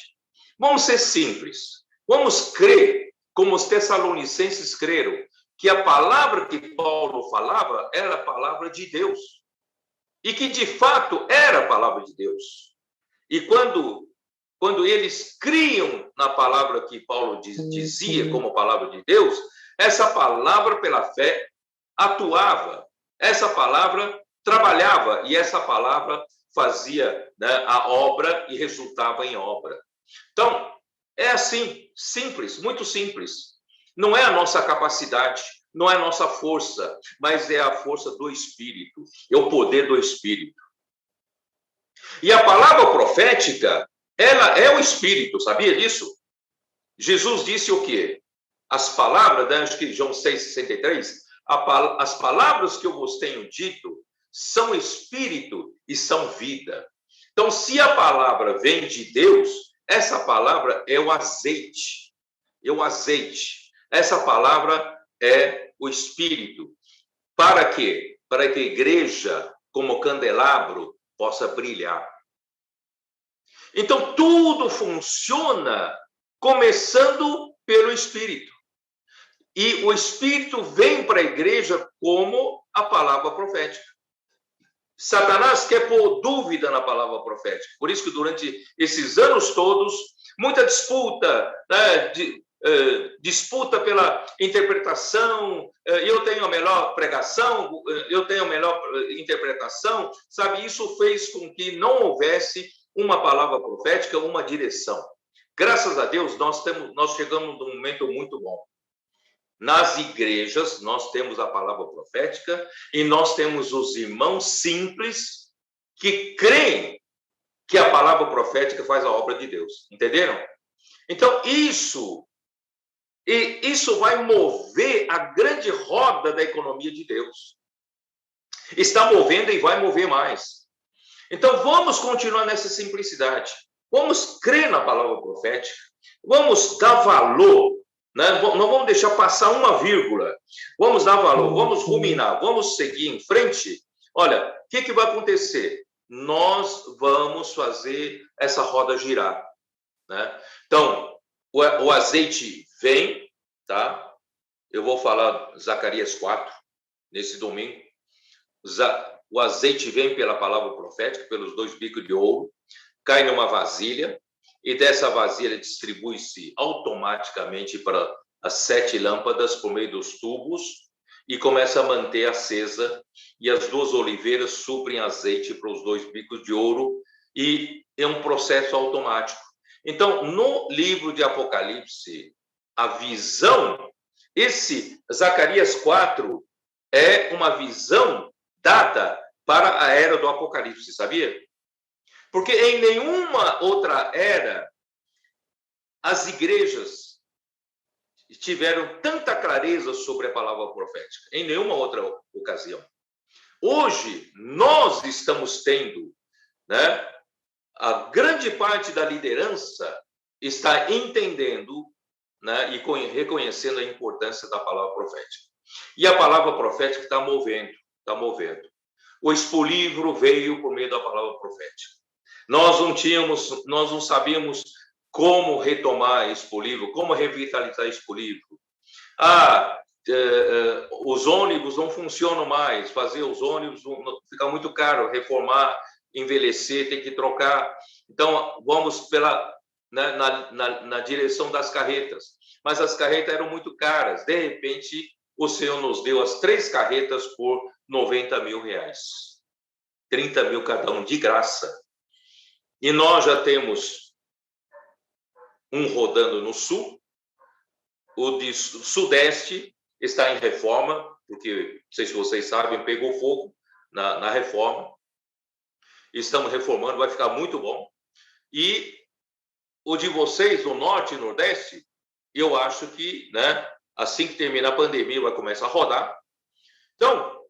Vamos ser simples. Vamos crer, como os tessalonicenses creram, que a palavra que Paulo falava era a palavra de Deus. E que, de fato, era a palavra de Deus. E quando eles criam na palavra que Paulo dizia como palavra de Deus, essa palavra, pela fé, atuava. Essa palavra trabalhava. E essa palavra fazia, né, a obra e resultava em obra. Então, é assim, simples, muito simples. Não é a nossa capacidade, não é a nossa força, mas é a força do Espírito, é o poder do Espírito. E a palavra profética, ela é o Espírito, sabia disso? Jesus disse o quê? As palavras, né, acho que João 6,63, as palavras que eu vos tenho dito são Espírito e são vida. Então, se a palavra vem de Deus, essa palavra é o azeite. É o azeite. Essa palavra é o Espírito. Para quê? Para que a igreja, como candelabro, possa brilhar. Então, tudo funciona começando pelo Espírito. E o Espírito vem para a igreja como a palavra profética. Satanás quer pôr dúvida na palavra profética. Por isso que durante esses anos todos, muita disputa, né, disputa pela interpretação, eu tenho a melhor pregação, eu tenho a melhor interpretação, sabe? Isso fez com que não houvesse uma palavra profética, uma direção. Graças a Deus, nós chegamos num momento muito bom. Nas igrejas, nós temos a palavra profética e nós temos os irmãos simples que creem que a palavra profética faz a obra de Deus. Entenderam? Então, isso vai mover a grande roda da economia de Deus. Está movendo e vai mover mais. Então, vamos continuar nessa simplicidade. Vamos crer na palavra profética. Vamos dar valor. Não vamos deixar passar uma vírgula. Vamos dar valor, vamos ruminar, vamos seguir em frente. Olha, o que vai acontecer? Nós vamos fazer essa roda girar, né? Então, o azeite vem, tá? Eu vou falar Zacarias 4, nesse domingo. O azeite vem pela palavra profética, pelos 2 bicos de ouro, cai numa vasilha, e dessa vasilha distribui-se automaticamente para as 7 lâmpadas por meio dos tubos e começa a manter acesa, e as 2 oliveiras suprem azeite para os 2 bicos de ouro, e é um processo automático. Então, no livro de Apocalipse, a visão, esse Zacarias 4 é uma visão dada para a era do Apocalipse, sabia? Porque em nenhuma outra era as igrejas tiveram tanta clareza sobre a palavra profética. Em nenhuma outra ocasião. Hoje, nós estamos tendo, né? A grande parte da liderança está entendendo, né, e reconhecendo a importância da palavra profética. E a palavra profética está movendo, está movendo. O Expolivro veio por meio da palavra profética. Nós não sabíamos como retomar Expolivro, como revitalizar Expolivro. Os ônibus não funcionam mais, fazer os ônibus fica muito caro, reformar, envelhecer, tem que trocar. Então, vamos na direção das carretas. Mas as carretas eram muito caras. De repente, o Senhor nos deu as 3 carretas por R$90 mil. 30 mil cada um, de graça. E nós já temos um rodando no sul, o de sudeste está em reforma, porque, não sei se vocês sabem, pegou fogo na reforma. Estamos reformando, vai ficar muito bom. E o de vocês, no norte e nordeste, eu acho que, né, Assim que terminar a pandemia, vai começar a rodar. Então,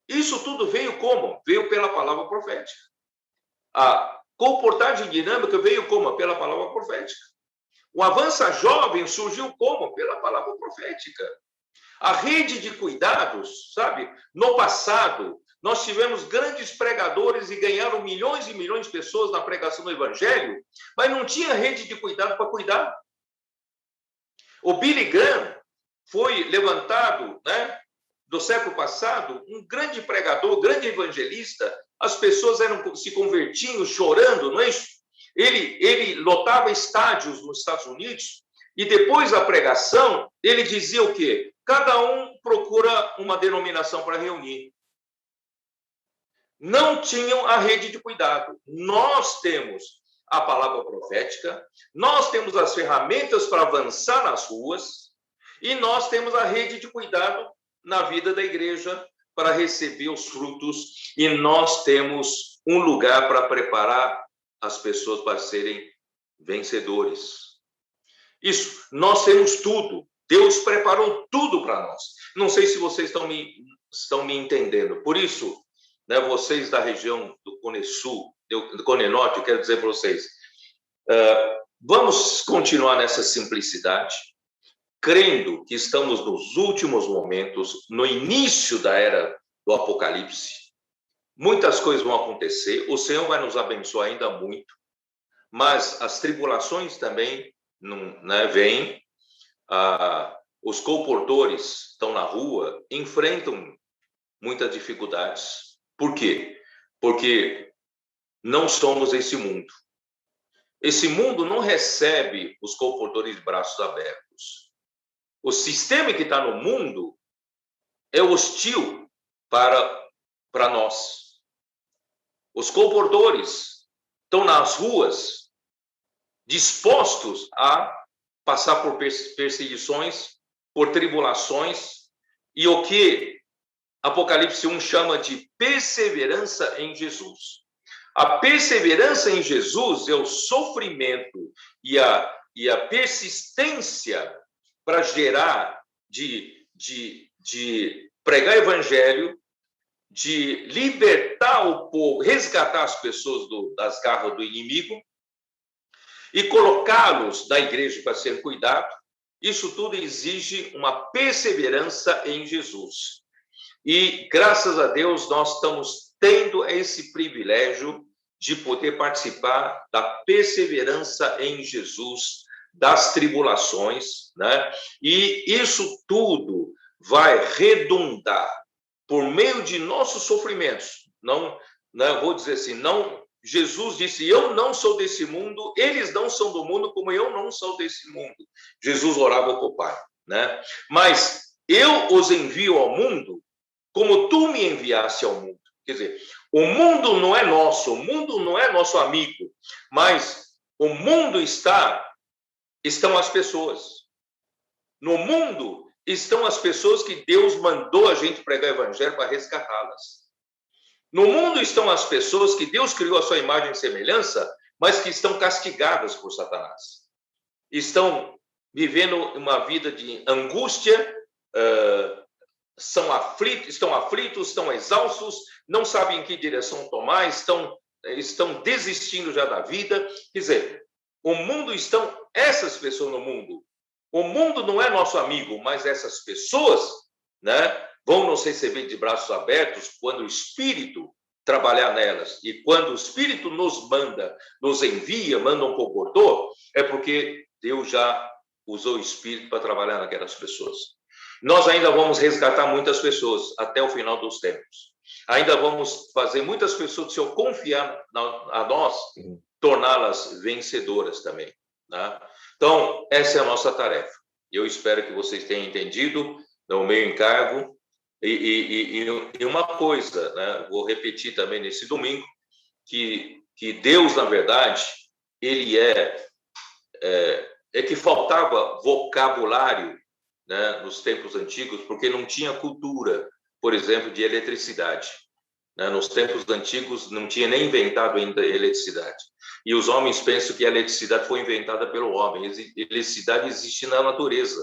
isso tudo veio como? Veio pela palavra profética. A comportagem dinâmica veio como? Pela palavra profética. O Avança Jovem surgiu como? Pela palavra profética. A rede de cuidados, sabe? No passado, nós tivemos grandes pregadores e ganharam milhões e milhões de pessoas na pregação do Evangelho, mas não tinha rede de cuidado para cuidar. O Billy Graham foi levantado, né, do século passado, um grande pregador, grande evangelista. As pessoas se convertiam chorando, não é isso? Ele lotava estádios nos Estados Unidos e depois da pregação, ele dizia o quê? Cada um procura uma denominação para reunir. Não tinham a rede de cuidado. Nós temos a palavra profética, nós temos as ferramentas para avançar nas ruas e nós temos a rede de cuidado na vida da igreja para receber os frutos e nós temos um lugar para preparar as pessoas para serem vencedores. Isso, nós temos tudo. Deus preparou tudo para nós. Não sei se vocês estão me entendendo. Por isso, né, vocês da região do Cone Sul, do Cone Norte, eu quero dizer para vocês, vamos continuar nessa simplicidade, crendo que estamos nos últimos momentos, no início da era do Apocalipse. Muitas coisas vão acontecer, o Senhor vai nos abençoar ainda muito, mas as tribulações também né, vêm. Os colportores estão na rua, enfrentam muitas dificuldades. Por quê? Porque não somos esse mundo. Esse mundo não recebe os colportores de braços abertos. O sistema que está no mundo é hostil para nós. Os colportores estão nas ruas dispostos a passar por perseguições, por tribulações, e o que Apocalipse 1 chama de perseverança em Jesus. A perseverança em Jesus é o sofrimento e a persistência para gerar, de pregar evangelho, de libertar o povo, resgatar as pessoas das garras do inimigo e colocá-los na igreja para ser cuidado. Isso tudo exige uma perseverança em Jesus. E, graças a Deus, nós estamos tendo esse privilégio de poder participar da perseverança em Jesus, das tribulações, né? E isso tudo vai redundar por meio de nossos sofrimentos. Não, vou dizer assim, não. Jesus disse, eu não sou desse mundo, eles não são do mundo, como eu não sou desse mundo. Jesus orava com o Pai, né? Mas eu os envio ao mundo como tu me enviaste ao mundo. Quer dizer, o mundo não é nosso, o mundo não é nosso amigo, mas o mundo estão as pessoas. No mundo estão as pessoas que Deus mandou a gente pregar o evangelho para resgatá-las. No mundo estão as pessoas que Deus criou a sua imagem e semelhança, mas que estão castigadas por Satanás. Estão vivendo uma vida de angústia, estão aflitos, estão exaustos, não sabem em que direção tomar, estão desistindo já da vida. Quer dizer, o mundo estão essas pessoas no mundo. O mundo não é nosso amigo, mas essas pessoas, né, vão nos receber de braços abertos quando o Espírito trabalhar nelas. E quando o Espírito nos envia, manda um comportor, é porque Deus já usou o Espírito para trabalhar naquelas pessoas. Nós ainda vamos resgatar muitas pessoas até o final dos tempos. Ainda vamos fazer muitas pessoas, se eu confiar a nós, torná-las vencedoras também, né? Então, essa é a nossa tarefa. Eu espero que vocês tenham entendido o meu encargo. E uma coisa, né? Vou repetir também nesse domingo, que Deus, na verdade, ele é que faltava vocabulário, né, nos tempos antigos, porque não tinha cultura, por exemplo, de eletricidade. Né? Nos tempos antigos não tinha nem inventado ainda a eletricidade. E os homens pensam que a eletricidade foi inventada pelo homem. A eletricidade existe na natureza.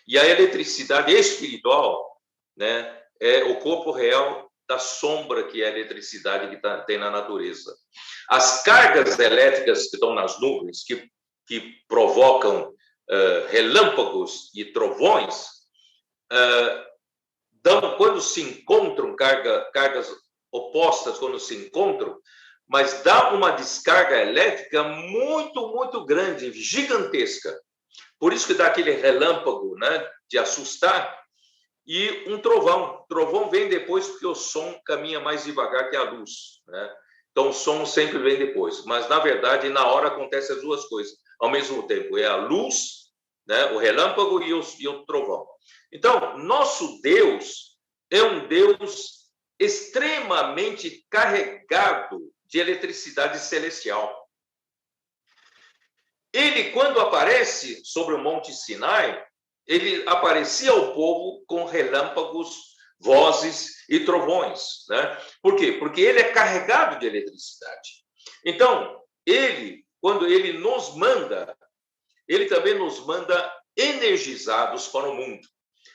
E a eletricidade espiritual, né, é o corpo real da sombra que é a eletricidade que tem na natureza. As cargas elétricas que estão nas nuvens, que provocam relâmpagos e trovões, quando se encontram, cargas opostas quando se encontram, mas dá uma descarga elétrica muito, muito grande, gigantesca. Por isso que dá aquele relâmpago, né, de assustar, e um trovão. Trovão vem depois porque o som caminha mais devagar que a luz, né? Então, o som sempre vem depois. Mas, na verdade, na hora acontecem as duas coisas ao mesmo tempo. É a luz, né, o relâmpago e o trovão. Então, nosso Deus é um Deus extremamente carregado de eletricidade celestial. Ele, quando aparece sobre o Monte Sinai, ele aparecia ao povo com relâmpagos, vozes e trovões, né? Por quê? Porque ele é carregado de eletricidade. Então, quando ele nos manda, ele também nos manda energizados para o mundo.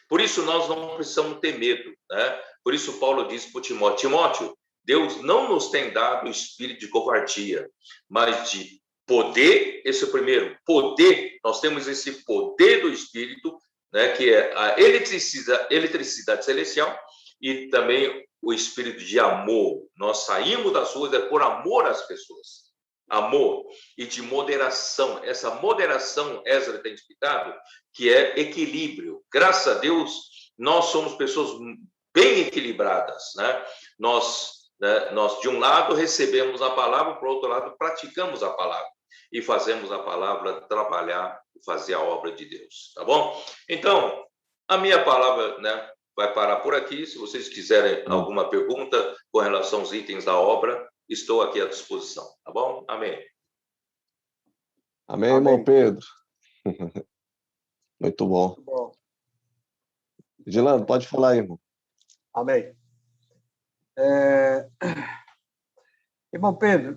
Por isso, nós não precisamos ter medo, né? Por isso, Paulo diz para Timóteo: Timóteo, Deus não nos tem dado o espírito de covardia, mas de poder. Esse é o primeiro, poder. Nós temos esse poder do Espírito, né, que é a eletricidade celestial, e também o espírito de amor. Nós saímos das ruas por amor às pessoas. Amor e de moderação. Essa moderação, Ezra tem explicado, que é equilíbrio. Graças a Deus, nós somos pessoas bem equilibradas, né? Nós, de um lado, recebemos a palavra, por outro lado, praticamos a palavra e fazemos a palavra trabalhar e fazer a obra de Deus, tá bom? Então, a minha palavra, né, vai parar por aqui. Se vocês quiserem alguma pergunta com relação aos itens da obra, estou aqui à disposição, tá bom? Amém. Amém, irmão Pedro. Muito bom. Muito bom. Gilano, pode falar aí, irmão. Amém. Irmão Pedro,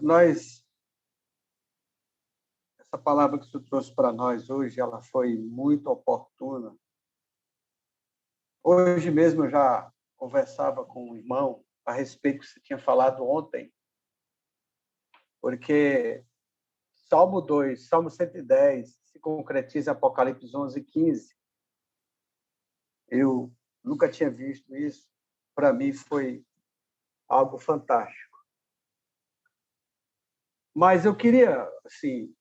essa palavra que você trouxe para nós hoje, ela foi muito oportuna. Hoje mesmo eu já conversava com um irmão a respeito do que você tinha falado ontem, porque Salmo 2, Salmo 110, se concretiza em Apocalipse 11:15. Eu nunca tinha visto isso. Para mim foi algo fantástico. Mas eu queria, assim,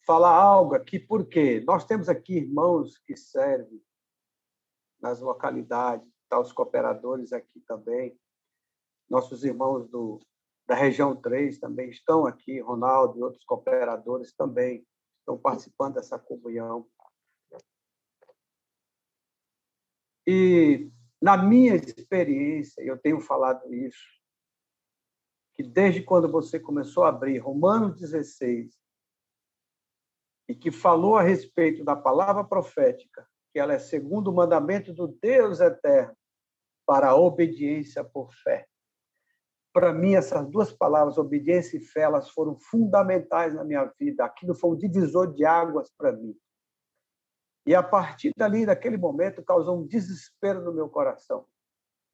falar algo aqui, porque nós temos aqui irmãos que servem nas localidades, tá, os cooperadores aqui também, nossos irmãos da região 3 também estão aqui, Ronaldo e outros cooperadores também estão participando dessa comunhão. E, na minha experiência, eu tenho falado isso, que desde quando você começou a abrir Romanos 16, e que falou a respeito da palavra profética, que ela é segundo o mandamento do Deus eterno, para a obediência por fé. Para mim, essas duas palavras, obediência e fé, elas foram fundamentais na minha vida. Aquilo foi um divisor de águas para mim. E, a partir dali, daquele momento, causou um desespero no meu coração.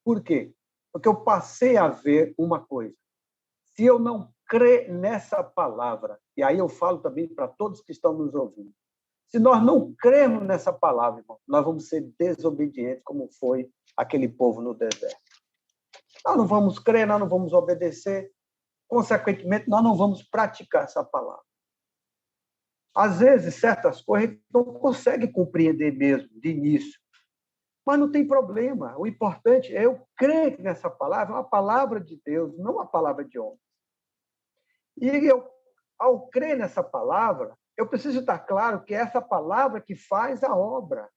Por quê? Porque eu passei a ver uma coisa. Se eu não crer nessa palavra, e aí eu falo também para todos que estão nos ouvindo, se nós não crermos nessa palavra, irmão, nós vamos ser desobedientes, como foi aquele povo no deserto. Nós não vamos crer, nós não vamos obedecer, consequentemente, nós não vamos praticar essa palavra. Às vezes, certas coisas a gente não consegue compreender mesmo, de início. Mas não tem problema. O importante é eu crer nessa palavra, uma palavra de Deus, não uma palavra de homem. E eu, ao crer nessa palavra, eu preciso estar claro que é essa palavra que faz a obra.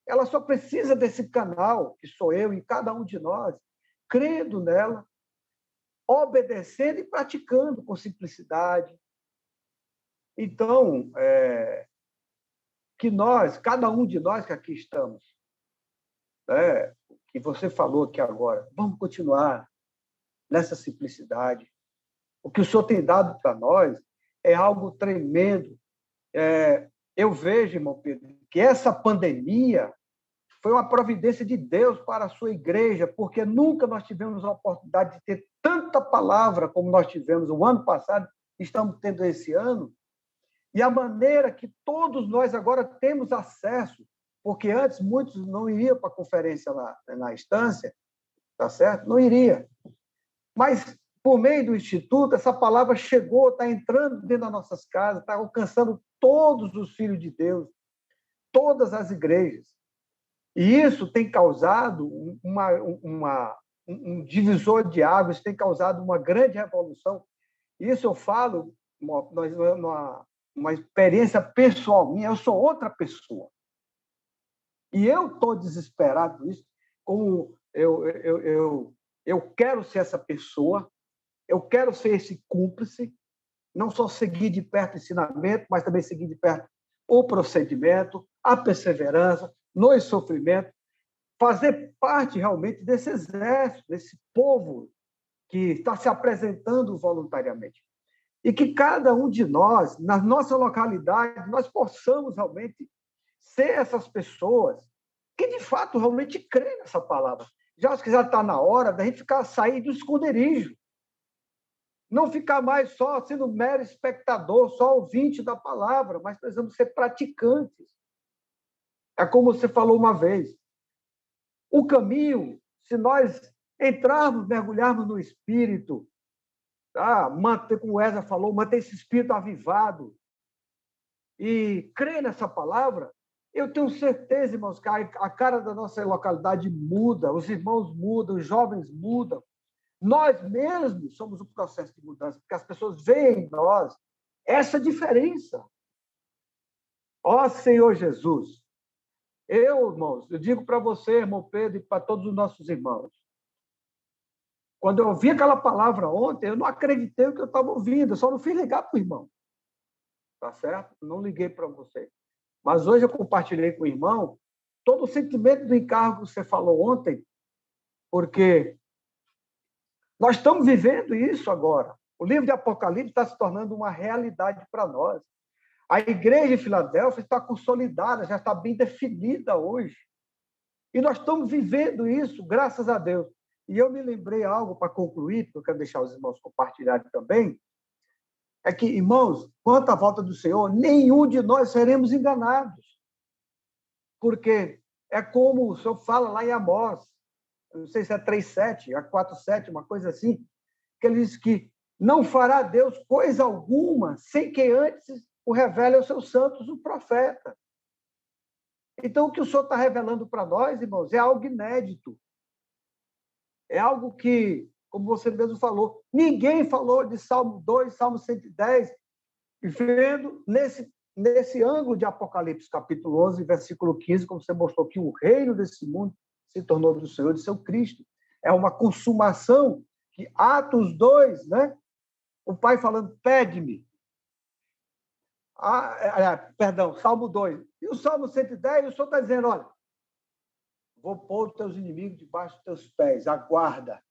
Ela só precisa desse canal, que sou eu e cada um de nós, crendo nela, obedecendo e praticando com simplicidade. Então, que nós, cada um de nós que aqui estamos, que você falou aqui agora, vamos continuar nessa simplicidade. O que o Senhor tem dado para nós é algo tremendo. eu vejo, irmão Pedro, que essa pandemia foi uma providência de Deus para a sua igreja, porque nunca nós tivemos a oportunidade de ter tanta palavra como nós tivemos o ano passado, estamos tendo esse ano, e a maneira que todos nós agora temos acesso, porque antes muitos não iriam para a conferência na instância, tá certo? Não iria. Mas, por meio do Instituto, essa palavra chegou, está entrando dentro das nossas casas, está alcançando todos os filhos de Deus, todas as igrejas. E isso tem causado um divisor de águas, tem causado uma grande revolução. Isso eu falo, uma experiência pessoal minha, eu sou outra pessoa. E eu estou desesperado com isso, como eu quero ser essa pessoa, eu quero ser esse cúmplice, não só seguir de perto o ensinamento, mas também seguir de perto o procedimento, a perseverança, no sofrimento, fazer parte realmente desse exército, desse povo que está se apresentando voluntariamente. E que cada um de nós, na nossa localidade, nós possamos realmente ser essas pessoas que, de fato, realmente creem nessa palavra. Já acho que já está na hora da gente sair do esconderijo. Não ficar mais só sendo mero espectador, só ouvinte da palavra, mas precisamos ser praticantes. É como você falou uma vez. O caminho, se nós entrarmos, mergulharmos no Espírito, manter, como o Ezra falou, manter esse Espírito avivado e crer nessa palavra, eu tenho certeza, irmãos, que a cara da nossa localidade muda, os irmãos mudam, os jovens mudam. Nós mesmos somos o processo de mudança, porque as pessoas veem em nós essa diferença. Ó Senhor Jesus, irmãos, eu digo para você, irmão Pedro, e para todos os nossos irmãos, quando eu ouvi aquela palavra ontem, eu não acreditei no que eu estava ouvindo, eu só não fiz ligar para o irmão. Tá certo? Não liguei para você. Mas hoje eu compartilhei com o irmão todo o sentimento do encargo que você falou ontem, porque nós estamos vivendo isso agora. O livro de Apocalipse está se tornando uma realidade para nós. A igreja de Filadélfia está consolidada, já está bem definida hoje. E nós estamos vivendo isso, graças a Deus. E eu me lembrei algo para concluir, porque eu quero deixar os irmãos compartilharem também, é que, irmãos, quanto à volta do Senhor, nenhum de nós seremos enganados. Porque é como o Senhor fala lá em Amós, não sei se é 3:7, é 4:7, uma coisa assim, que ele diz que não fará Deus coisa alguma sem que antes o revele aos seus santos o profeta. Então, o que o Senhor está revelando para nós, irmãos, é algo inédito. É algo que, como você mesmo falou, ninguém falou de Salmo 2, Salmo 110, vendo nesse ângulo de Apocalipse, capítulo 11, versículo 15, como você mostrou, que o reino desse mundo se tornou do Senhor e de seu Cristo. É uma consumação que Atos 2, né? O Pai falando, pede-me. Salmo 2. E o Salmo 110, o Senhor está dizendo, olha, vou pôr os teus inimigos debaixo dos teus pés, aguarda.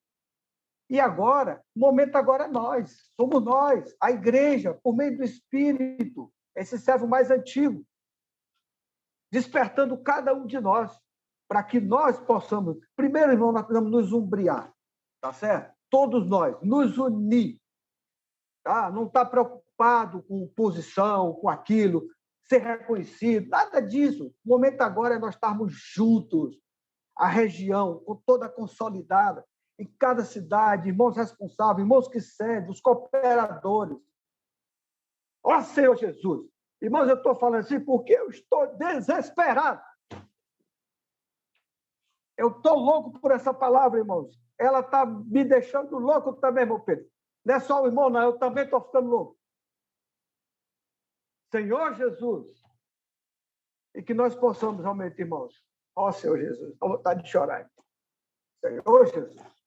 E agora, o momento agora é nós, somos nós, a igreja, por meio do Espírito, esse servo mais antigo, despertando cada um de nós, para que nós possamos, primeiro, irmão, nós precisamos nos umbriar, tá certo? Todos nós, nos unir, tá? Não estar preocupado com posição, com aquilo, ser reconhecido, nada disso. O momento agora é nós estarmos juntos, a região, com toda consolidada, em cada cidade, irmãos responsáveis, irmãos que servem, os cooperadores. Ó Senhor Jesus! Irmãos, eu estou falando assim porque eu estou desesperado. Eu estou louco por essa palavra, irmãos. Ela está me deixando louco também, irmão Pedro. Não é só o irmão, não. Eu também estou ficando louco. Senhor Jesus. E que nós possamos realmente, irmãos. Ó Senhor Jesus. Estou vontade de chorar. Senhor Jesus.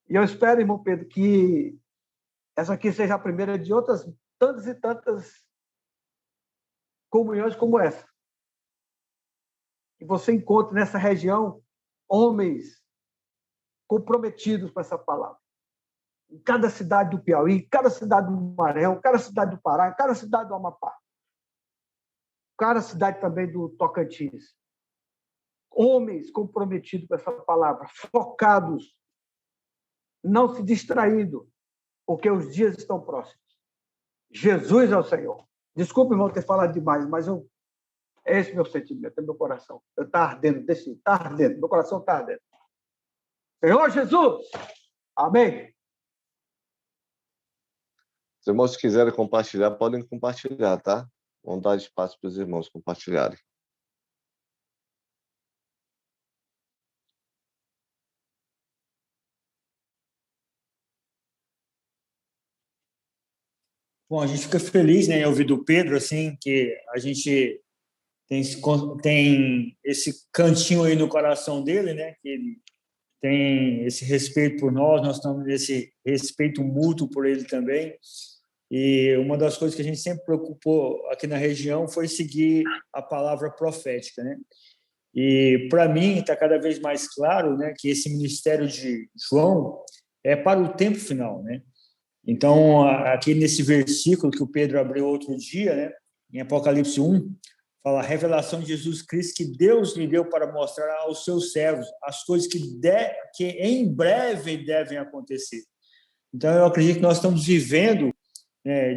E eu espero, irmão Pedro, que essa aqui seja a primeira de outras tantas e tantas comunhões como essa. Que você encontre nessa região homens comprometidos com essa palavra. Em cada cidade do Piauí, em cada cidade do Maranhão, em cada cidade do Pará, em cada cidade do Amapá. cada cidade também do Tocantins. Homens comprometidos com essa palavra, focados, não se distraindo, porque os dias estão próximos. Jesus é o Senhor. Desculpe, irmão, ter falado demais, mas é esse meu sentimento, é meu coração. Eu estou ardendo, está ardendo, meu coração está ardendo. Senhor Jesus! Amém. Se os irmãos quiserem compartilhar, podem compartilhar, tá? Vamos dar espaço para os irmãos compartilharem. Bom, a gente fica feliz, né, em ouvir do Pedro, assim, que a gente tem esse cantinho aí no coração dele, né, que ele tem esse respeito por nós estamos nesse respeito mútuo por ele também. E uma das coisas que a gente sempre preocupou aqui na região foi seguir a palavra profética, né? E para mim está cada vez mais claro, né, que esse ministério de João é para o tempo final, né? Então, aqui nesse versículo que o Pedro abriu outro dia, né, em Apocalipse 1, fala a revelação de Jesus Cristo que Deus lhe deu para mostrar aos seus servos as coisas que em breve devem acontecer. Então, eu acredito que nós estamos vivendo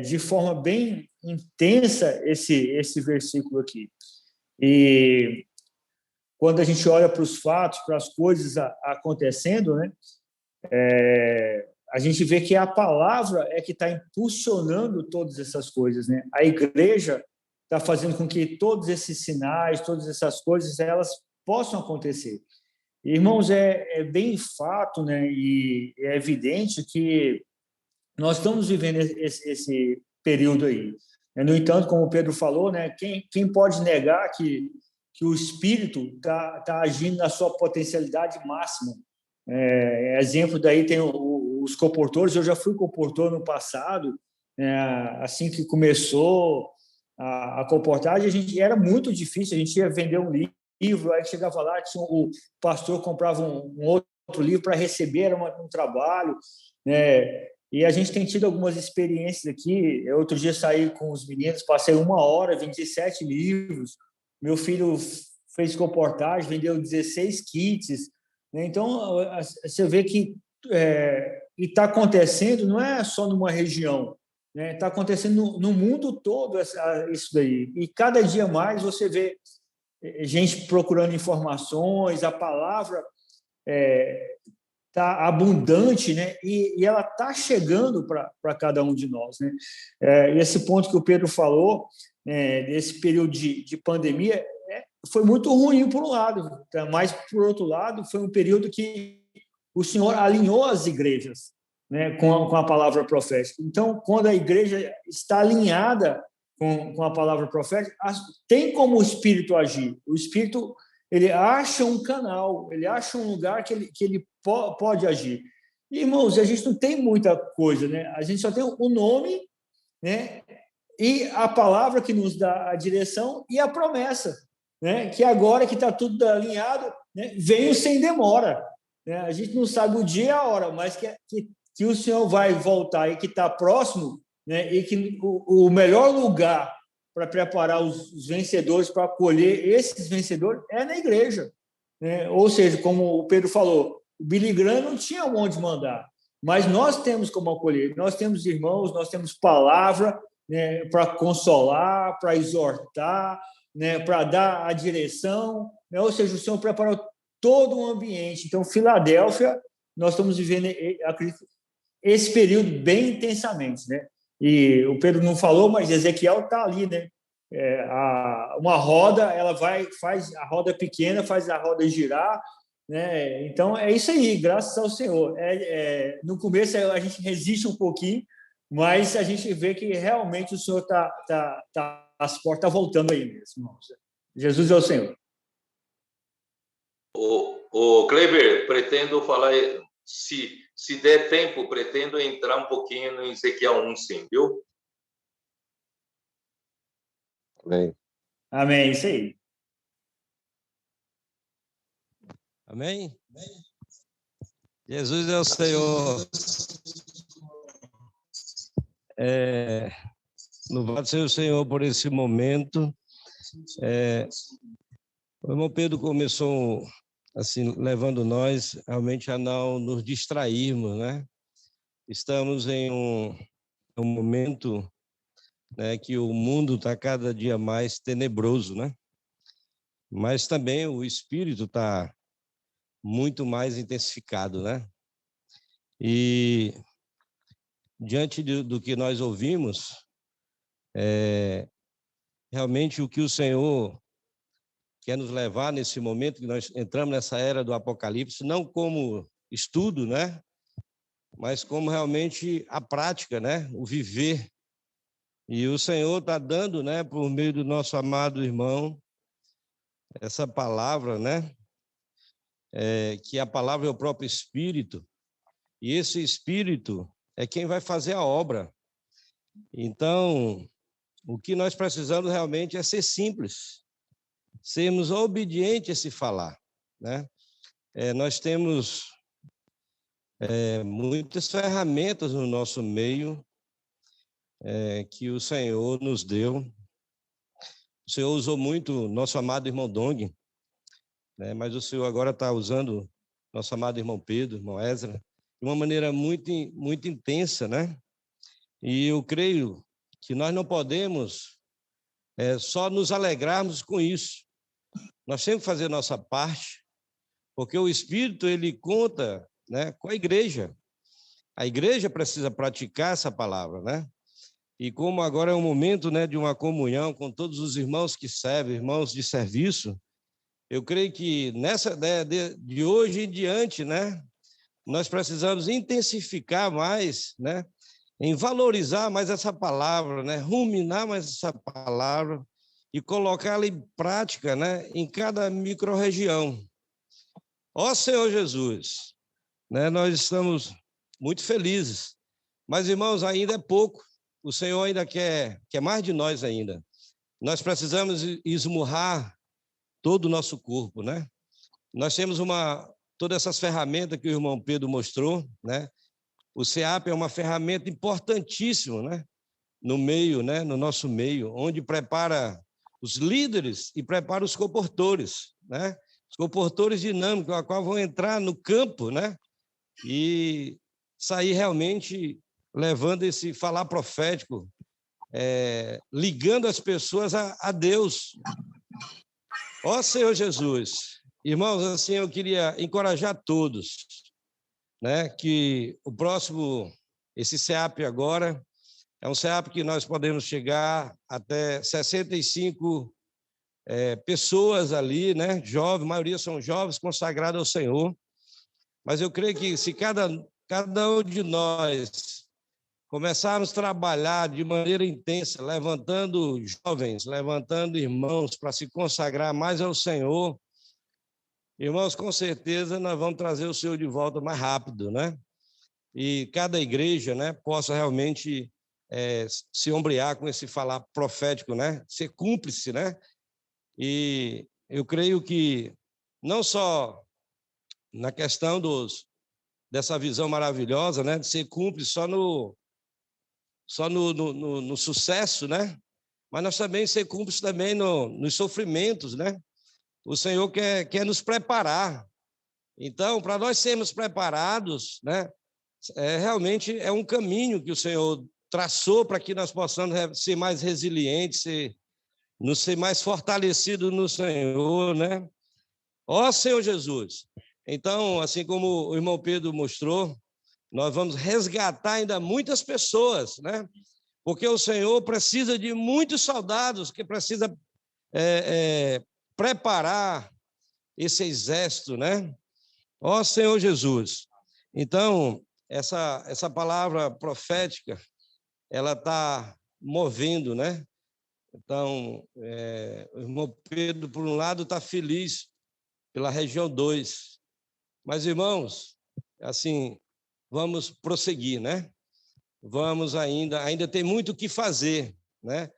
de forma bem intensa esse versículo aqui. E quando a gente olha para os fatos, para as coisas acontecendo, né, a gente vê que a palavra é que está impulsionando todas essas coisas, né? A igreja está fazendo com que todos esses sinais, todas essas coisas, elas possam acontecer. Irmãos, é bem fato, né? E é evidente que nós estamos vivendo esse período aí. No entanto, como o Pedro falou, né? Quem pode negar que o Espírito está agindo na sua potencialidade máxima? Exemplo daí tem os comportores. Eu já fui comportor no passado, assim que começou a comportagem, a gente era muito difícil. A gente ia vender um livro, aí chegava lá, o pastor comprava um outro livro para receber, era um trabalho, né? E a gente tem tido algumas experiências aqui. Eu, outro dia, saí com os meninos, passei 1 hora, vendi 7 livros. Meu filho fez comportagem, vendeu 16 kits. Então, você vê que está acontecendo, não é só numa região, né? Está acontecendo no mundo todo isso daí. E cada dia mais você vê gente procurando informações, a palavra está abundante, né? E ela está chegando para cada um de nós, né? E esse ponto que o Pedro falou, desse período de pandemia, foi muito ruim por um lado, mas, por outro lado, foi um período que o Senhor alinhou as igrejas, né, com a palavra profética. Então, quando a igreja está alinhada com a palavra profética, tem como o Espírito agir. O Espírito, ele acha um canal, ele acha um lugar que ele pode agir. E, irmãos, a gente não tem muita coisa, né? A gente só tem o nome, né, e a palavra que nos dá a direção e a promessa, né, que agora que está tudo alinhado, né, veio sem demora. Né? A gente não sabe o dia e a hora, mas que o Senhor vai voltar e que está próximo, né, e que o melhor lugar para preparar os vencedores, para acolher esses vencedores, é na igreja. Né? Ou seja, como o Pedro falou, o Billy Graham não tinha onde mandar, mas nós temos como acolher, nós temos irmãos, nós temos palavra, né, para consolar, para exortar, né, para dar a direção, né? Ou seja, o Senhor preparou todo um ambiente. Então, Filadélfia, nós estamos vivendo, acredito, esse período bem intensamente, né? E o Pedro não falou, mas Ezequiel está ali, né? Uma roda, ela faz a roda pequena, faz a roda girar, né? Então, é isso aí, graças ao Senhor. No começo a gente resiste um pouquinho, mas a gente vê que realmente o Senhor as portas estão voltando aí mesmo, irmãos. Jesus é o Senhor. O Kleber, pretendo falar, se der tempo, pretendo entrar um pouquinho no Ezequiel 1, sim, viu? Amém. Amém, isso aí. Amém? Jesus é o Senhor. Louvado seja o Senhor por esse momento. O irmão Pedro começou assim, levando nós realmente a não nos distrairmos, né? Estamos em um momento, né, que o mundo está cada dia mais tenebroso, né? Mas também o espírito está muito mais intensificado, né? E diante do que nós ouvimos, realmente o que o Senhor quer nos levar nesse momento que nós entramos nessa era do Apocalipse, não como estudo, né? Mas como realmente a prática, né? O viver. E o Senhor está dando, né, por meio do nosso amado irmão, essa palavra, né? Que a palavra é o próprio Espírito. E esse Espírito é quem vai fazer a obra. Então, o que nós precisamos realmente é ser simples, sermos obedientes a se falar, né? Nós temos muitas ferramentas no nosso meio que o Senhor nos deu. O Senhor usou muito nosso amado irmão Dong, né? Mas o Senhor agora está usando nosso amado irmão Pedro, irmão Ezra, de uma maneira muito, muito intensa, né? E eu creio que nós não podemos só nos alegrarmos com isso. Nós temos que fazer nossa parte, porque o Espírito, ele conta, né, com a igreja. A igreja precisa praticar essa palavra, né? E como agora é um momento, né, de uma comunhão com todos os irmãos que servem, irmãos de serviço, eu creio que nessa de hoje em diante, né, nós precisamos intensificar mais, né, em valorizar mais essa palavra, né, ruminar mais essa palavra e colocá-la em prática, né, em cada micro-região. Ó Senhor Jesus, né, nós estamos muito felizes, mas, irmãos, ainda é pouco. O Senhor ainda quer mais de nós ainda. Nós precisamos esmurrar todo o nosso corpo, né? Nós temos todas essas ferramentas que o irmão Pedro mostrou, né? O CEAP é uma ferramenta importantíssima, né? No meio, né? No nosso meio, onde prepara os líderes e prepara os comportores, né? Os comportores dinâmicos, a qual vão entrar no campo, né? E sair realmente levando esse falar profético, ligando as pessoas a Deus. Ó Senhor Jesus, irmãos, assim eu queria encorajar todos, né, que o próximo, esse CEAP agora, é um CEAP que nós podemos chegar até 65 pessoas ali, né, jovens, a maioria são jovens consagrados ao Senhor, mas eu creio que se cada um de nós começarmos a trabalhar de maneira intensa, levantando jovens, levantando irmãos para se consagrar mais ao Senhor, irmãos, com certeza nós vamos trazer o Senhor de volta mais rápido, né? E cada igreja, né, possa realmente se ombrear com esse falar profético, né? Ser cúmplice, né? E eu creio que não só na questão dessa visão maravilhosa, né, de ser cúmplice só no sucesso, né? Mas nós também ser cúmplices também nos sofrimentos, né? O Senhor quer nos preparar. Então, para nós sermos preparados, né? Realmente é um caminho que o Senhor traçou para que nós possamos ser mais resilientes, ser mais fortalecidos no Senhor, né? Ó Senhor Jesus. Então, assim como o irmão Pedro mostrou, nós vamos resgatar ainda muitas pessoas, né? Porque o Senhor precisa de muitos soldados, que precisa preparar esse exército, né? Ó Senhor Jesus. Então, essa palavra profética, ela está movendo, né? Então, o irmão Pedro, por um lado, está feliz pela região 2. Mas, irmãos, assim, vamos prosseguir, né? Vamos ainda tem muito o que fazer, né?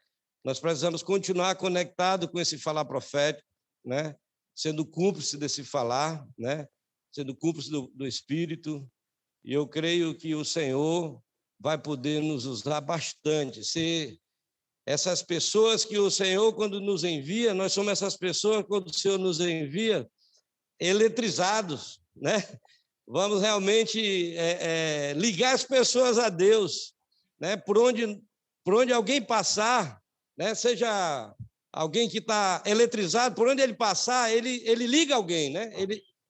Nós precisamos continuar conectado com esse falar profético, né? Sendo cúmplice desse falar, né? Sendo cúmplice do Espírito. E eu creio que o Senhor vai poder nos usar bastante, ser essas pessoas que o Senhor, quando nos envia, nós somos essas pessoas, quando o Senhor nos envia, eletrizados, né? Vamos realmente ligar as pessoas a Deus, né? Por onde alguém passar, né? Seja alguém que está eletrizado, por onde ele passar, ele liga alguém, né?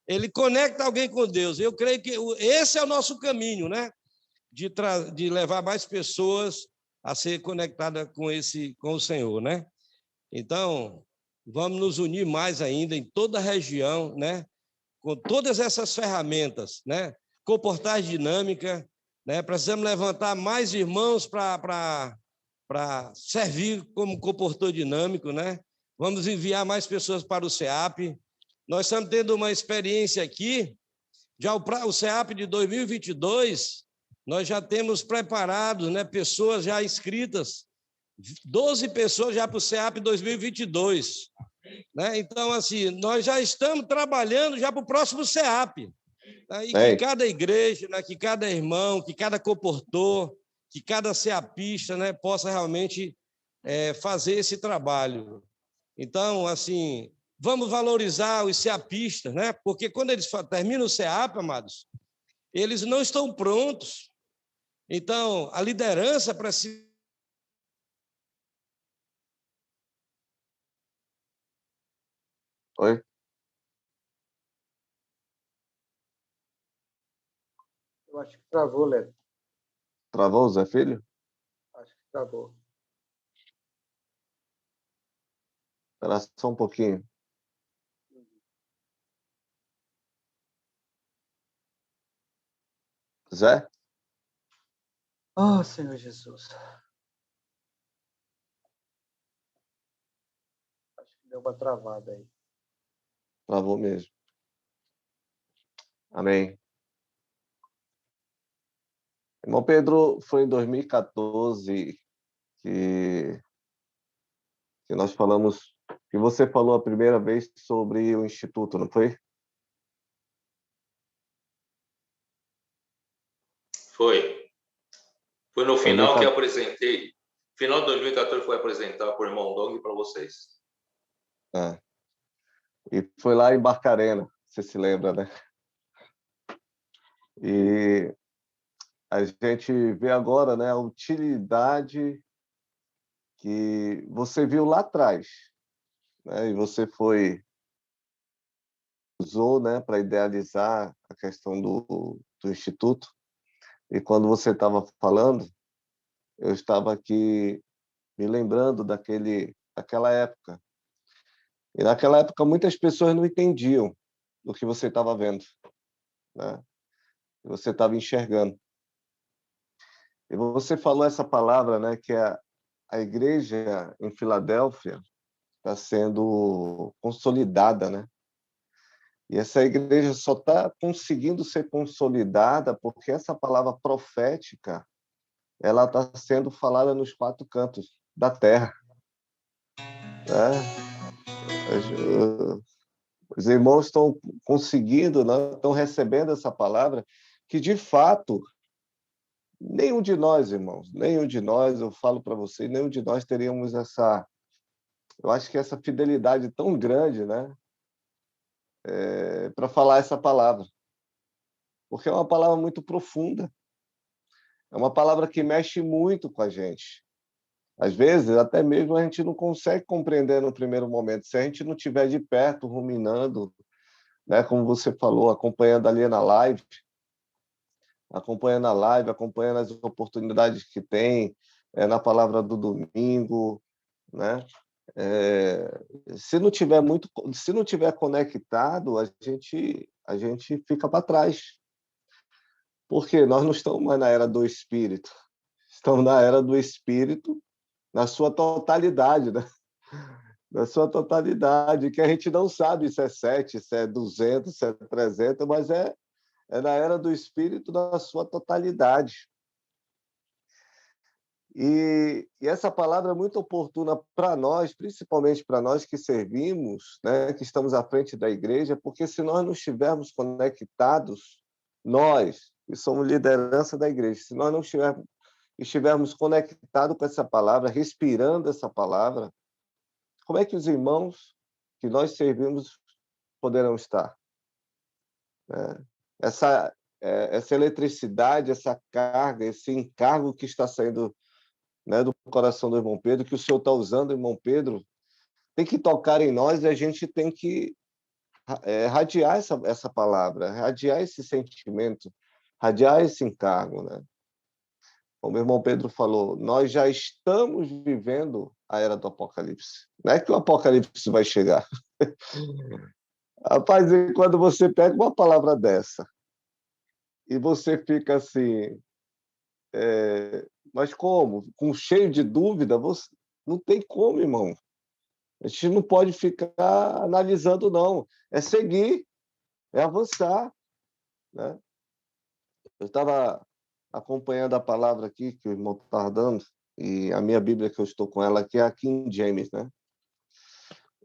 Ele conecta alguém com Deus. Eu creio que esse é o nosso caminho, né? De levar mais pessoas a ser conectada com o Senhor, né? Então, vamos nos unir mais ainda em toda a região, né? Com todas essas ferramentas, né? Comportagem dinâmica, né? Precisamos levantar mais irmãos para servir como comportor dinâmico, né? Vamos enviar mais pessoas para o CEAP. Nós estamos tendo uma experiência aqui, já o CEAP de 2022, nós já temos preparados, né, pessoas já inscritas, 12 pessoas já para o CEAP 2022. Né? Então, assim, nós já estamos trabalhando já para o próximo CEAP. Né? E que cada igreja, né, que cada irmão, que cada comportor, que cada CEAPista, né, possa realmente fazer esse trabalho. Então, assim, vamos valorizar os CEAPistas, né? Porque quando eles terminam o CEAP, amados, eles não estão prontos. Então, a liderança precisa... Oi? Eu acho que travou, Léo. Travou, Zé Filho? Acho que travou. Espera só um pouquinho. Zé? Oh, Senhor Jesus. Acho que deu uma travada aí. Travou mesmo. Amém. Irmão Pedro, foi em 2014 que nós falamos, que você falou a primeira vez sobre o Instituto, não foi? Foi. Foi no final que apresentei. Final de 2014 foi apresentar por irmão Dong para vocês. E foi lá em Barcarena, você se lembra, né? E a gente vê agora, né, a utilidade que você viu lá atrás, né? E você usou, né, para idealizar a questão do Instituto. E quando você estava falando, eu estava aqui me lembrando daquela época. E naquela época muitas pessoas não entendiam do que você estava vendo, né? Que você estava enxergando. E você falou essa palavra, né, que a igreja em Filadélfia está sendo consolidada, né? E essa igreja só está conseguindo ser consolidada porque essa palavra profética ela está sendo falada nos 4 cantos da terra, né? Os irmãos estão conseguindo, né? Estão recebendo essa palavra que, de fato, nenhum de nós, irmãos, nenhum de nós, eu falo para vocês, nenhum de nós teríamos eu acho que essa fidelidade tão grande, né? Para falar essa palavra. Porque é uma palavra muito profunda. É uma palavra que mexe muito com a gente. Às vezes, até mesmo a gente não consegue compreender no primeiro momento. Se a gente não estiver de perto, ruminando, né, como você falou, acompanhando ali na live, acompanhando as oportunidades que tem na palavra do domingo, né? Se não tiver conectado, a gente fica para trás. Porque nós não estamos mais na era do Espírito. Estamos na era do Espírito na sua totalidade, né? Na sua totalidade, que a gente não sabe se é 7, se é 200, se é 300, mas é na era do Espírito na sua totalidade. E essa palavra é muito oportuna para nós, principalmente para nós que servimos, né, que estamos à frente da igreja, porque se nós não estivermos conectados, nós, que somos liderança da igreja, se nós não estivermos estivermos conectados com essa palavra, respirando essa palavra, como é que os irmãos que nós servimos poderão estar? Essa eletricidade, essa carga, esse encargo que está saindo, né, do coração do irmão Pedro, que o Senhor está usando, irmão Pedro, tem que tocar em nós e a gente tem que radiar essa palavra, radiar esse sentimento, radiar esse encargo, né? Como o irmão Pedro falou, nós já estamos vivendo a era do Apocalipse. Não é que o Apocalipse vai chegar. Rapaz, e quando você pega uma palavra dessa e você fica assim, mas como? Com cheio de dúvida, você não tem como, irmão. A gente não pode ficar analisando, não. É seguir, é avançar, né? Eu estava acompanhando a palavra aqui que o irmão está dando, e a minha Bíblia que eu estou com ela aqui é a King James, né?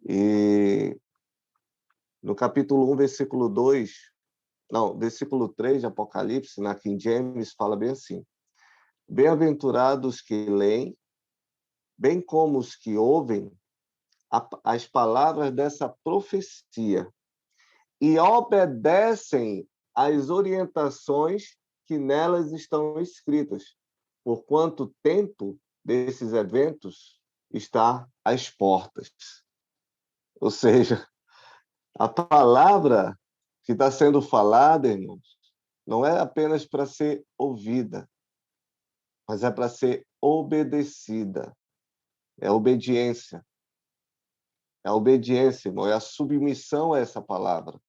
E no capítulo 1, versículo 2, não, versículo 3 de Apocalipse, na King James, fala bem assim: bem-aventurados que leem, bem como os que ouvem as palavras dessa profecia e obedecem às orientações que nelas estão escritas, por quanto tempo desses eventos está às portas. Ou seja, a palavra que está sendo falada, irmãos, não é apenas para ser ouvida, mas é para ser obedecida. É obediência. É a obediência, irmão, é a submissão a essa palavra.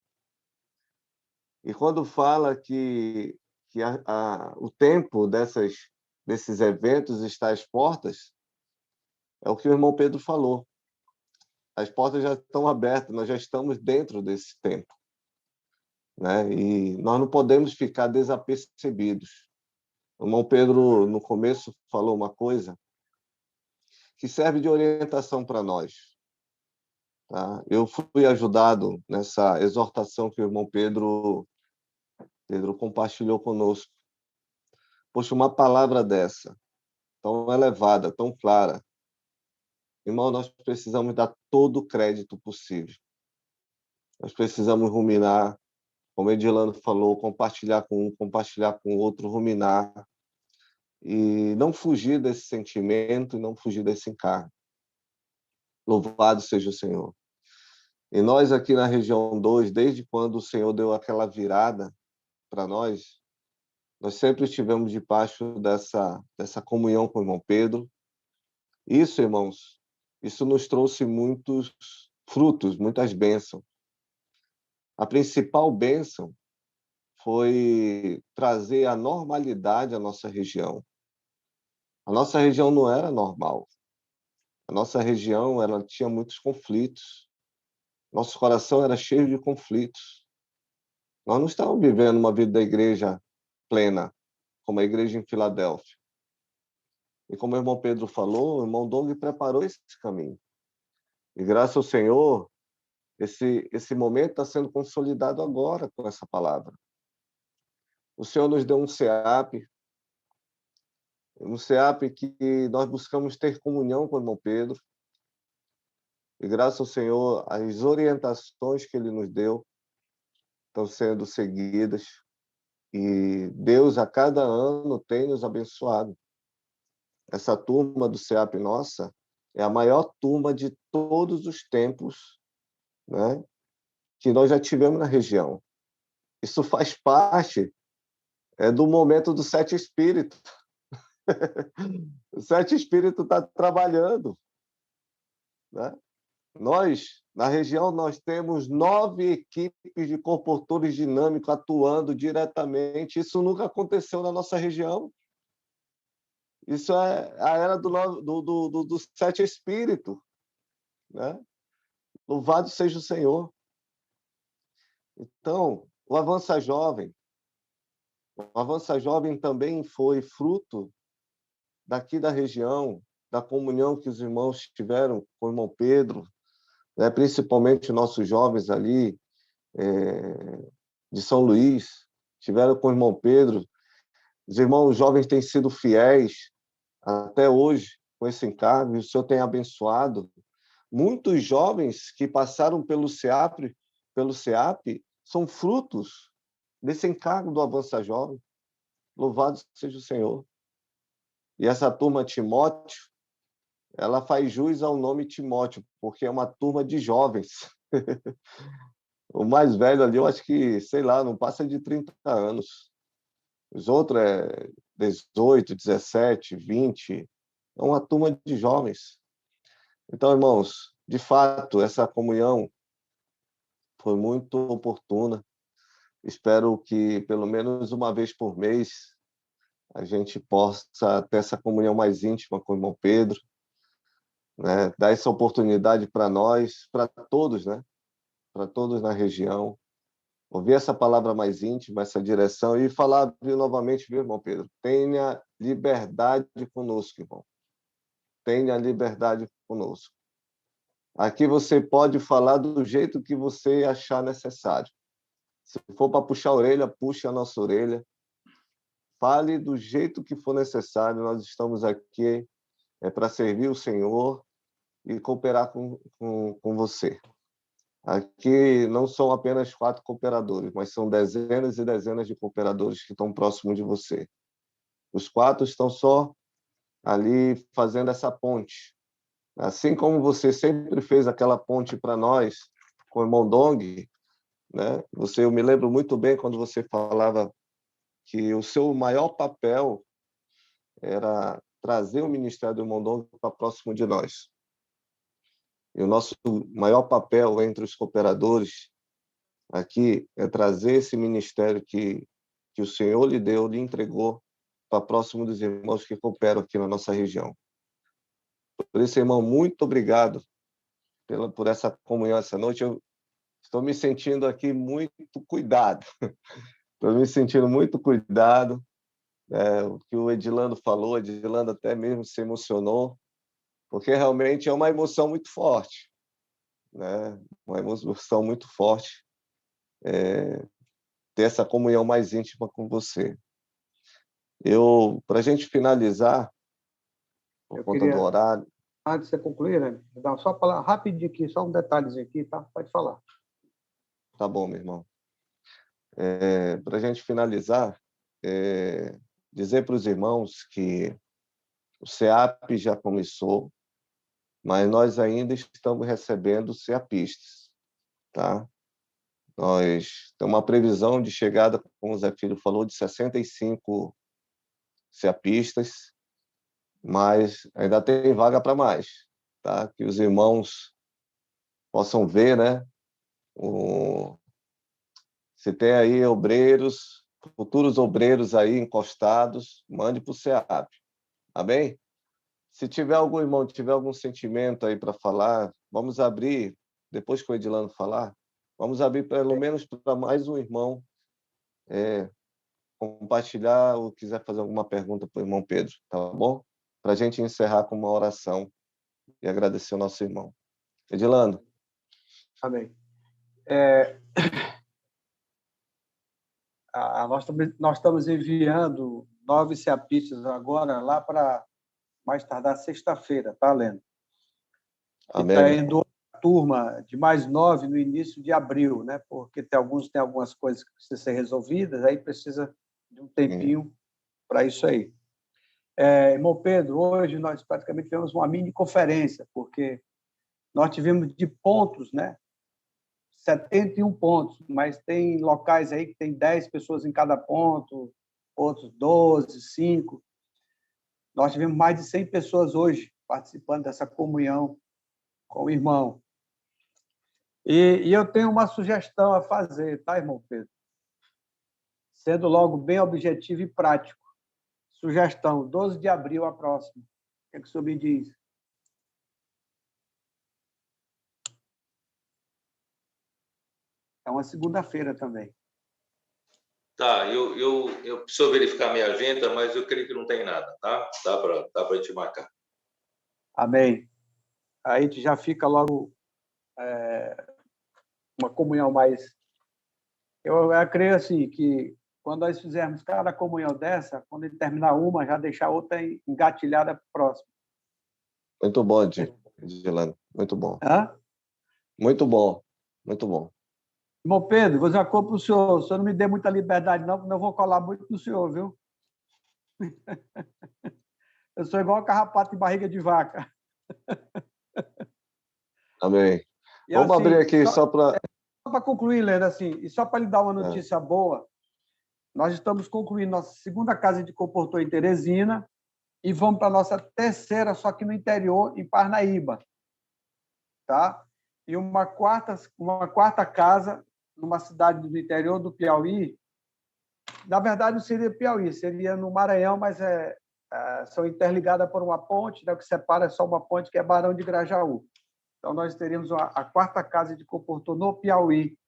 E quando fala que o tempo desses eventos está às portas, é o que o irmão Pedro falou. As portas já estão abertas, nós já estamos dentro desse tempo, né? E nós não podemos ficar desapercebidos. O irmão Pedro, no começo, falou uma coisa que serve de orientação para nós. Tá? Eu fui ajudado nessa exortação que o irmão Pedro compartilhou conosco. Poxa, uma palavra dessa, tão elevada, tão clara. Irmão, nós precisamos dar todo o crédito possível. Nós precisamos ruminar, como Edilano falou, compartilhar com um, compartilhar com o outro, ruminar. E não fugir desse sentimento e não fugir desse encargo. Louvado seja o Senhor. E nós aqui na região 2, desde quando o Senhor deu aquela virada para nós sempre estivemos debaixo dessa comunhão com o irmão Pedro. Isso, irmãos, isso nos trouxe muitos frutos, muitas bênçãos. A principal bênção foi trazer a normalidade à nossa região. A nossa região não era normal. A nossa região ela tinha muitos conflitos. Nosso coração era cheio de conflitos. Nós não estávamos vivendo uma vida da igreja plena, como a igreja em Filadélfia. E como o irmão Pedro falou, o irmão Doug preparou esse caminho. E graças ao Senhor, esse momento está sendo consolidado agora com essa palavra. O Senhor nos deu um CEAP que nós buscamos ter comunhão com o irmão Pedro. E graças ao Senhor, as orientações que ele nos deu estão sendo seguidas. E Deus, a cada ano, tem nos abençoado. Essa turma do CEAP nossa é a maior turma de todos os tempos, né, que nós já tivemos na região. Isso faz parte do momento do Sete Espírito. O Sete Espírito está trabalhando, né? Nós, na região, nós temos 9 equipes de comportores dinâmicos atuando diretamente. Isso nunca aconteceu na nossa região. Isso é a era do Sete Espírito, né? Louvado seja o Senhor. Então, o Avança Jovem também foi fruto daqui da região, da comunhão que os irmãos tiveram com o irmão Pedro, né? Principalmente nossos jovens ali de São Luís, tiveram com o irmão Pedro. Os irmãos jovens têm sido fiéis até hoje com esse encargo, e o Senhor tem abençoado. Muitos jovens que passaram pelo SEAP são frutos desse encargo do Avança Jovem. Louvado seja o Senhor. E essa turma Timóteo, ela faz jus ao nome Timóteo, porque é uma turma de jovens. O mais velho ali, eu acho que, sei lá, não passa de 30 anos. Os outros é 18, 17, 20. É uma turma de jovens. Então, irmãos, de fato, essa comunhão foi muito oportuna. Espero que, pelo menos uma vez por mês, a gente possa ter essa comunhão mais íntima com o irmão Pedro, né? Dar essa oportunidade para nós, para todos, né? Para todos na região. Ouvir essa palavra mais íntima, essa direção, e falar novamente, viu, irmão Pedro? Tenha liberdade conosco, irmão. Tenha liberdade conosco. Aqui você pode falar do jeito que você achar necessário. Se for para puxar a orelha, puxe a nossa orelha. Fale do jeito que for necessário. Nós estamos aqui para servir o Senhor e cooperar com você. Aqui não são apenas 4 cooperadores, mas são dezenas e dezenas de cooperadores que estão próximos de você. Os 4 estão só ali fazendo essa ponte. Assim como você sempre fez aquela ponte para nós com o irmão Dong, né? Eu me lembro muito bem quando você falava que o seu maior papel era trazer o ministério do irmão Dong para próximo de nós. E o nosso maior papel entre os cooperadores aqui é trazer esse ministério que o Senhor lhe deu, lhe entregou para próximo dos irmãos que cooperam aqui na nossa região. Por isso, irmão, muito obrigado por essa comunhão essa noite. Eu estou me sentindo aqui muito cuidado. Estou me sentindo muito cuidado. O que o Edilando falou, Edilando até mesmo se emocionou, porque realmente é uma emoção muito forte, né? Uma emoção muito forte ter essa comunhão mais íntima com você. Para a gente finalizar, por conta do horário... Antes de você concluir, né? Vou só falar rapidinho aqui, só um detalhezinho aqui, tá? Pode falar. Tá bom, meu irmão. Para a gente finalizar, dizer para os irmãos que o SEAP já começou, mas nós ainda estamos recebendo SEAPistas, tá? Nós temos uma previsão de chegada, como o Zé Filho falou, de 65 SEAPistas, mas ainda tem vaga para mais, tá? Que os irmãos possam ver, né? Se tem aí obreiros, futuros obreiros aí encostados, mande para o SEAP. Amém? Se tiver algum irmão, tiver algum sentimento aí para falar, vamos abrir, depois que o Edilano falar, vamos abrir pelo menos para mais um irmão compartilhar ou quiser fazer alguma pergunta para o irmão Pedro, tá bom? Para a gente encerrar com uma oração e agradecer ao nosso irmão. Edilano. Amém. Nós estamos enviando 9 SEAPistas agora lá para mais tardar sexta-feira, tá, Leno? Amém. Está indo a turma de mais 9 no início de abril, né? Porque tem algumas coisas que precisam ser resolvidas, aí precisa de um tempinho para isso aí. Irmão Pedro, hoje nós praticamente tivemos uma mini conferência, porque nós tivemos de pontos, né? 71 pontos, mas tem locais aí que tem 10 pessoas em cada ponto, outros 12, 5. Nós tivemos mais de 100 pessoas hoje participando dessa comunhão com o irmão. E eu tenho uma sugestão a fazer, tá, irmão Pedro? Sendo logo bem objetivo e prático. Sugestão, 12 de abril a próxima. O que é que o senhor me diz? É uma segunda-feira também. Tá, eu preciso verificar minha agenda, mas eu creio que não tem nada, tá? Dá para a gente marcar. Amém. Aí a gente já fica logo uma comunhão mais... Eu creio assim que quando nós fizermos cada comunhão dessa, quando ele terminar uma, já deixar outra engatilhada para o próximo. Muito bom, Edilano. Muito bom. Hã? Muito bom. Muito bom. Irmão Pedro, vou dizer uma coisa para o senhor não me dê muita liberdade, não, porque eu vou colar muito no senhor, viu? Eu sou igual um carrapato de barriga de vaca. Amém. E Vamos assim, abrir aqui só para... Só para concluir, Leandro, assim, e só para lhe dar uma notícia boa, nós estamos concluindo nossa segunda casa de comportor em Teresina e vamos para a nossa terceira, só que no interior, em Parnaíba. Tá? E uma quarta casa numa cidade do interior do Piauí. Na verdade, não seria Piauí, seria no Maranhão, mas são interligadas por uma ponte, né? O que separa é só uma ponte, que é Barão de Grajaú. Então, nós teríamos a quarta casa de comportor no Piauí,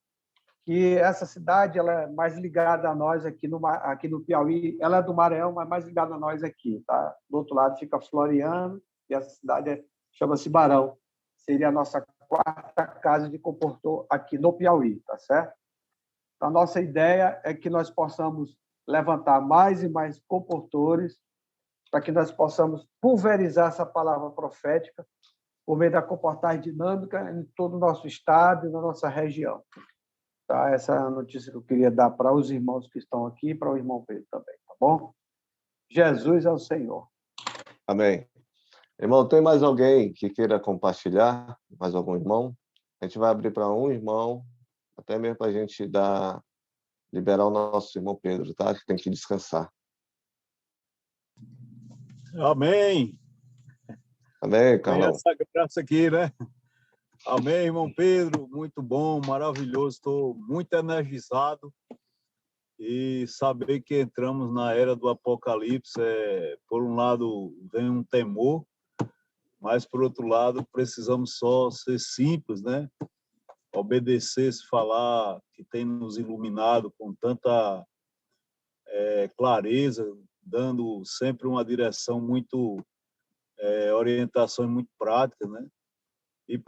que essa cidade ela é mais ligada a nós aqui no Piauí. Ela é do Maranhão, mas mais ligada a nós aqui. Tá? Do outro lado fica Floriano, e essa cidade chama-se Barão. Seria a nossa quarta casa de comportor aqui no Piauí, tá certo? Então, a nossa ideia é que nós possamos levantar mais e mais comportores para que nós possamos pulverizar essa palavra profética por meio da comportagem dinâmica em todo o nosso estado e na nossa região. Tá? Essa é a notícia que eu queria dar para os irmãos que estão aqui e para o irmão Pedro também, tá bom? Jesus é o Senhor. Amém. Irmão, tem mais alguém que queira compartilhar? Mais algum irmão? A gente vai abrir para um irmão, até mesmo para a gente liberar o nosso irmão Pedro, tá? Que tem que descansar. Amém. Amém, Carlão. Tem essa graça aqui, né? Amém, irmão Pedro. Muito bom, maravilhoso. Estou muito energizado. E saber que entramos na era do Apocalipse, por um lado, vem um temor, mas, por outro lado, precisamos só ser simples, né? Obedecer, se falar, que tem nos iluminado com tanta clareza, dando sempre uma direção muito, orientações muito práticas, né? E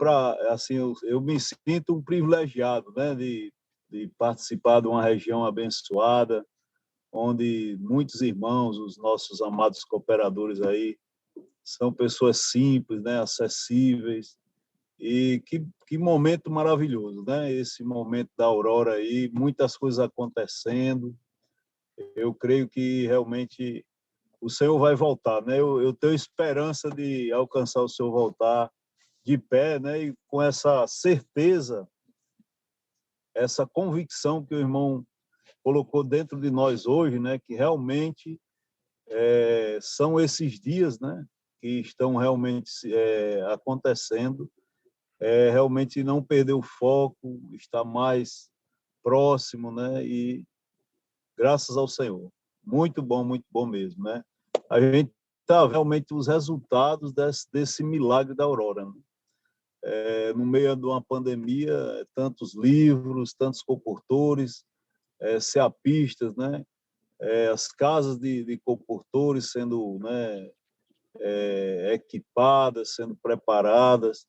assim, eu me sinto um privilegiado, né? De participar de uma região abençoada, onde muitos irmãos, os nossos amados cooperadores aí, são pessoas simples, né? Acessíveis. E que momento maravilhoso, né? Esse momento da aurora aí, muitas coisas acontecendo. Eu creio que realmente o Senhor vai voltar, né? Eu tenho esperança de alcançar o Senhor voltar de pé, né? E com essa certeza, essa convicção que o irmão colocou dentro de nós hoje, né? Que realmente são esses dias, né? Que estão realmente acontecendo. Realmente não perder o foco, estar mais próximo, né? E graças ao Senhor. Muito bom mesmo, né? A gente está realmente os resultados desse milagre da aurora, né? No meio de uma pandemia, tantos livros, tantos comportores, ceapistas, né? As casas de comportores sendo, né, equipadas, sendo preparadas.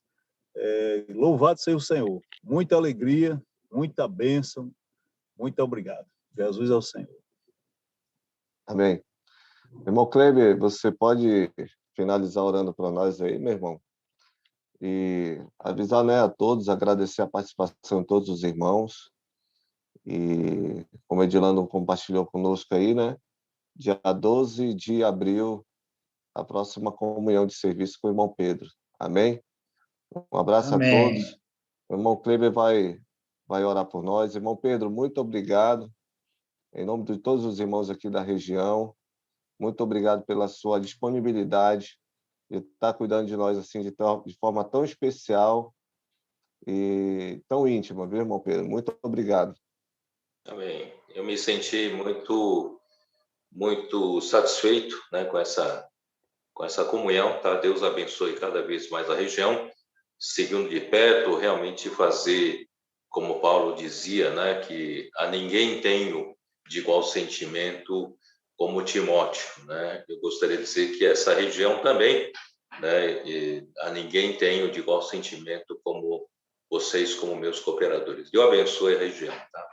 Louvado seja o Senhor. Muita alegria, muita bênção. Muito obrigado. Jesus é o Senhor. Amém. Irmão Kleber, você pode finalizar orando para nós aí, meu irmão? E avisar, né, a todos, agradecer a participação de todos os irmãos. E como o Edilano compartilhou conosco aí, né, dia 12 de abril, a próxima comunhão de serviço com o irmão Pedro. Amém? Um abraço a todos. O irmão Kleber vai orar por nós. Irmão Pedro, muito obrigado. Em nome de todos os irmãos aqui da região, muito obrigado pela sua disponibilidade de estar cuidando de nós assim de forma tão especial e tão íntima, viu, irmão Pedro? Muito obrigado. Amém. Eu me senti muito satisfeito, né, com essa comunhão, tá? Deus abençoe cada vez mais a região, seguindo de perto, realmente fazer, como Paulo dizia, né, que a ninguém tenho de igual sentimento como Timóteo, né? Eu gostaria de dizer que essa região também, né, a ninguém tenho de igual sentimento como vocês, como meus cooperadores. Deus abençoe a região, tá?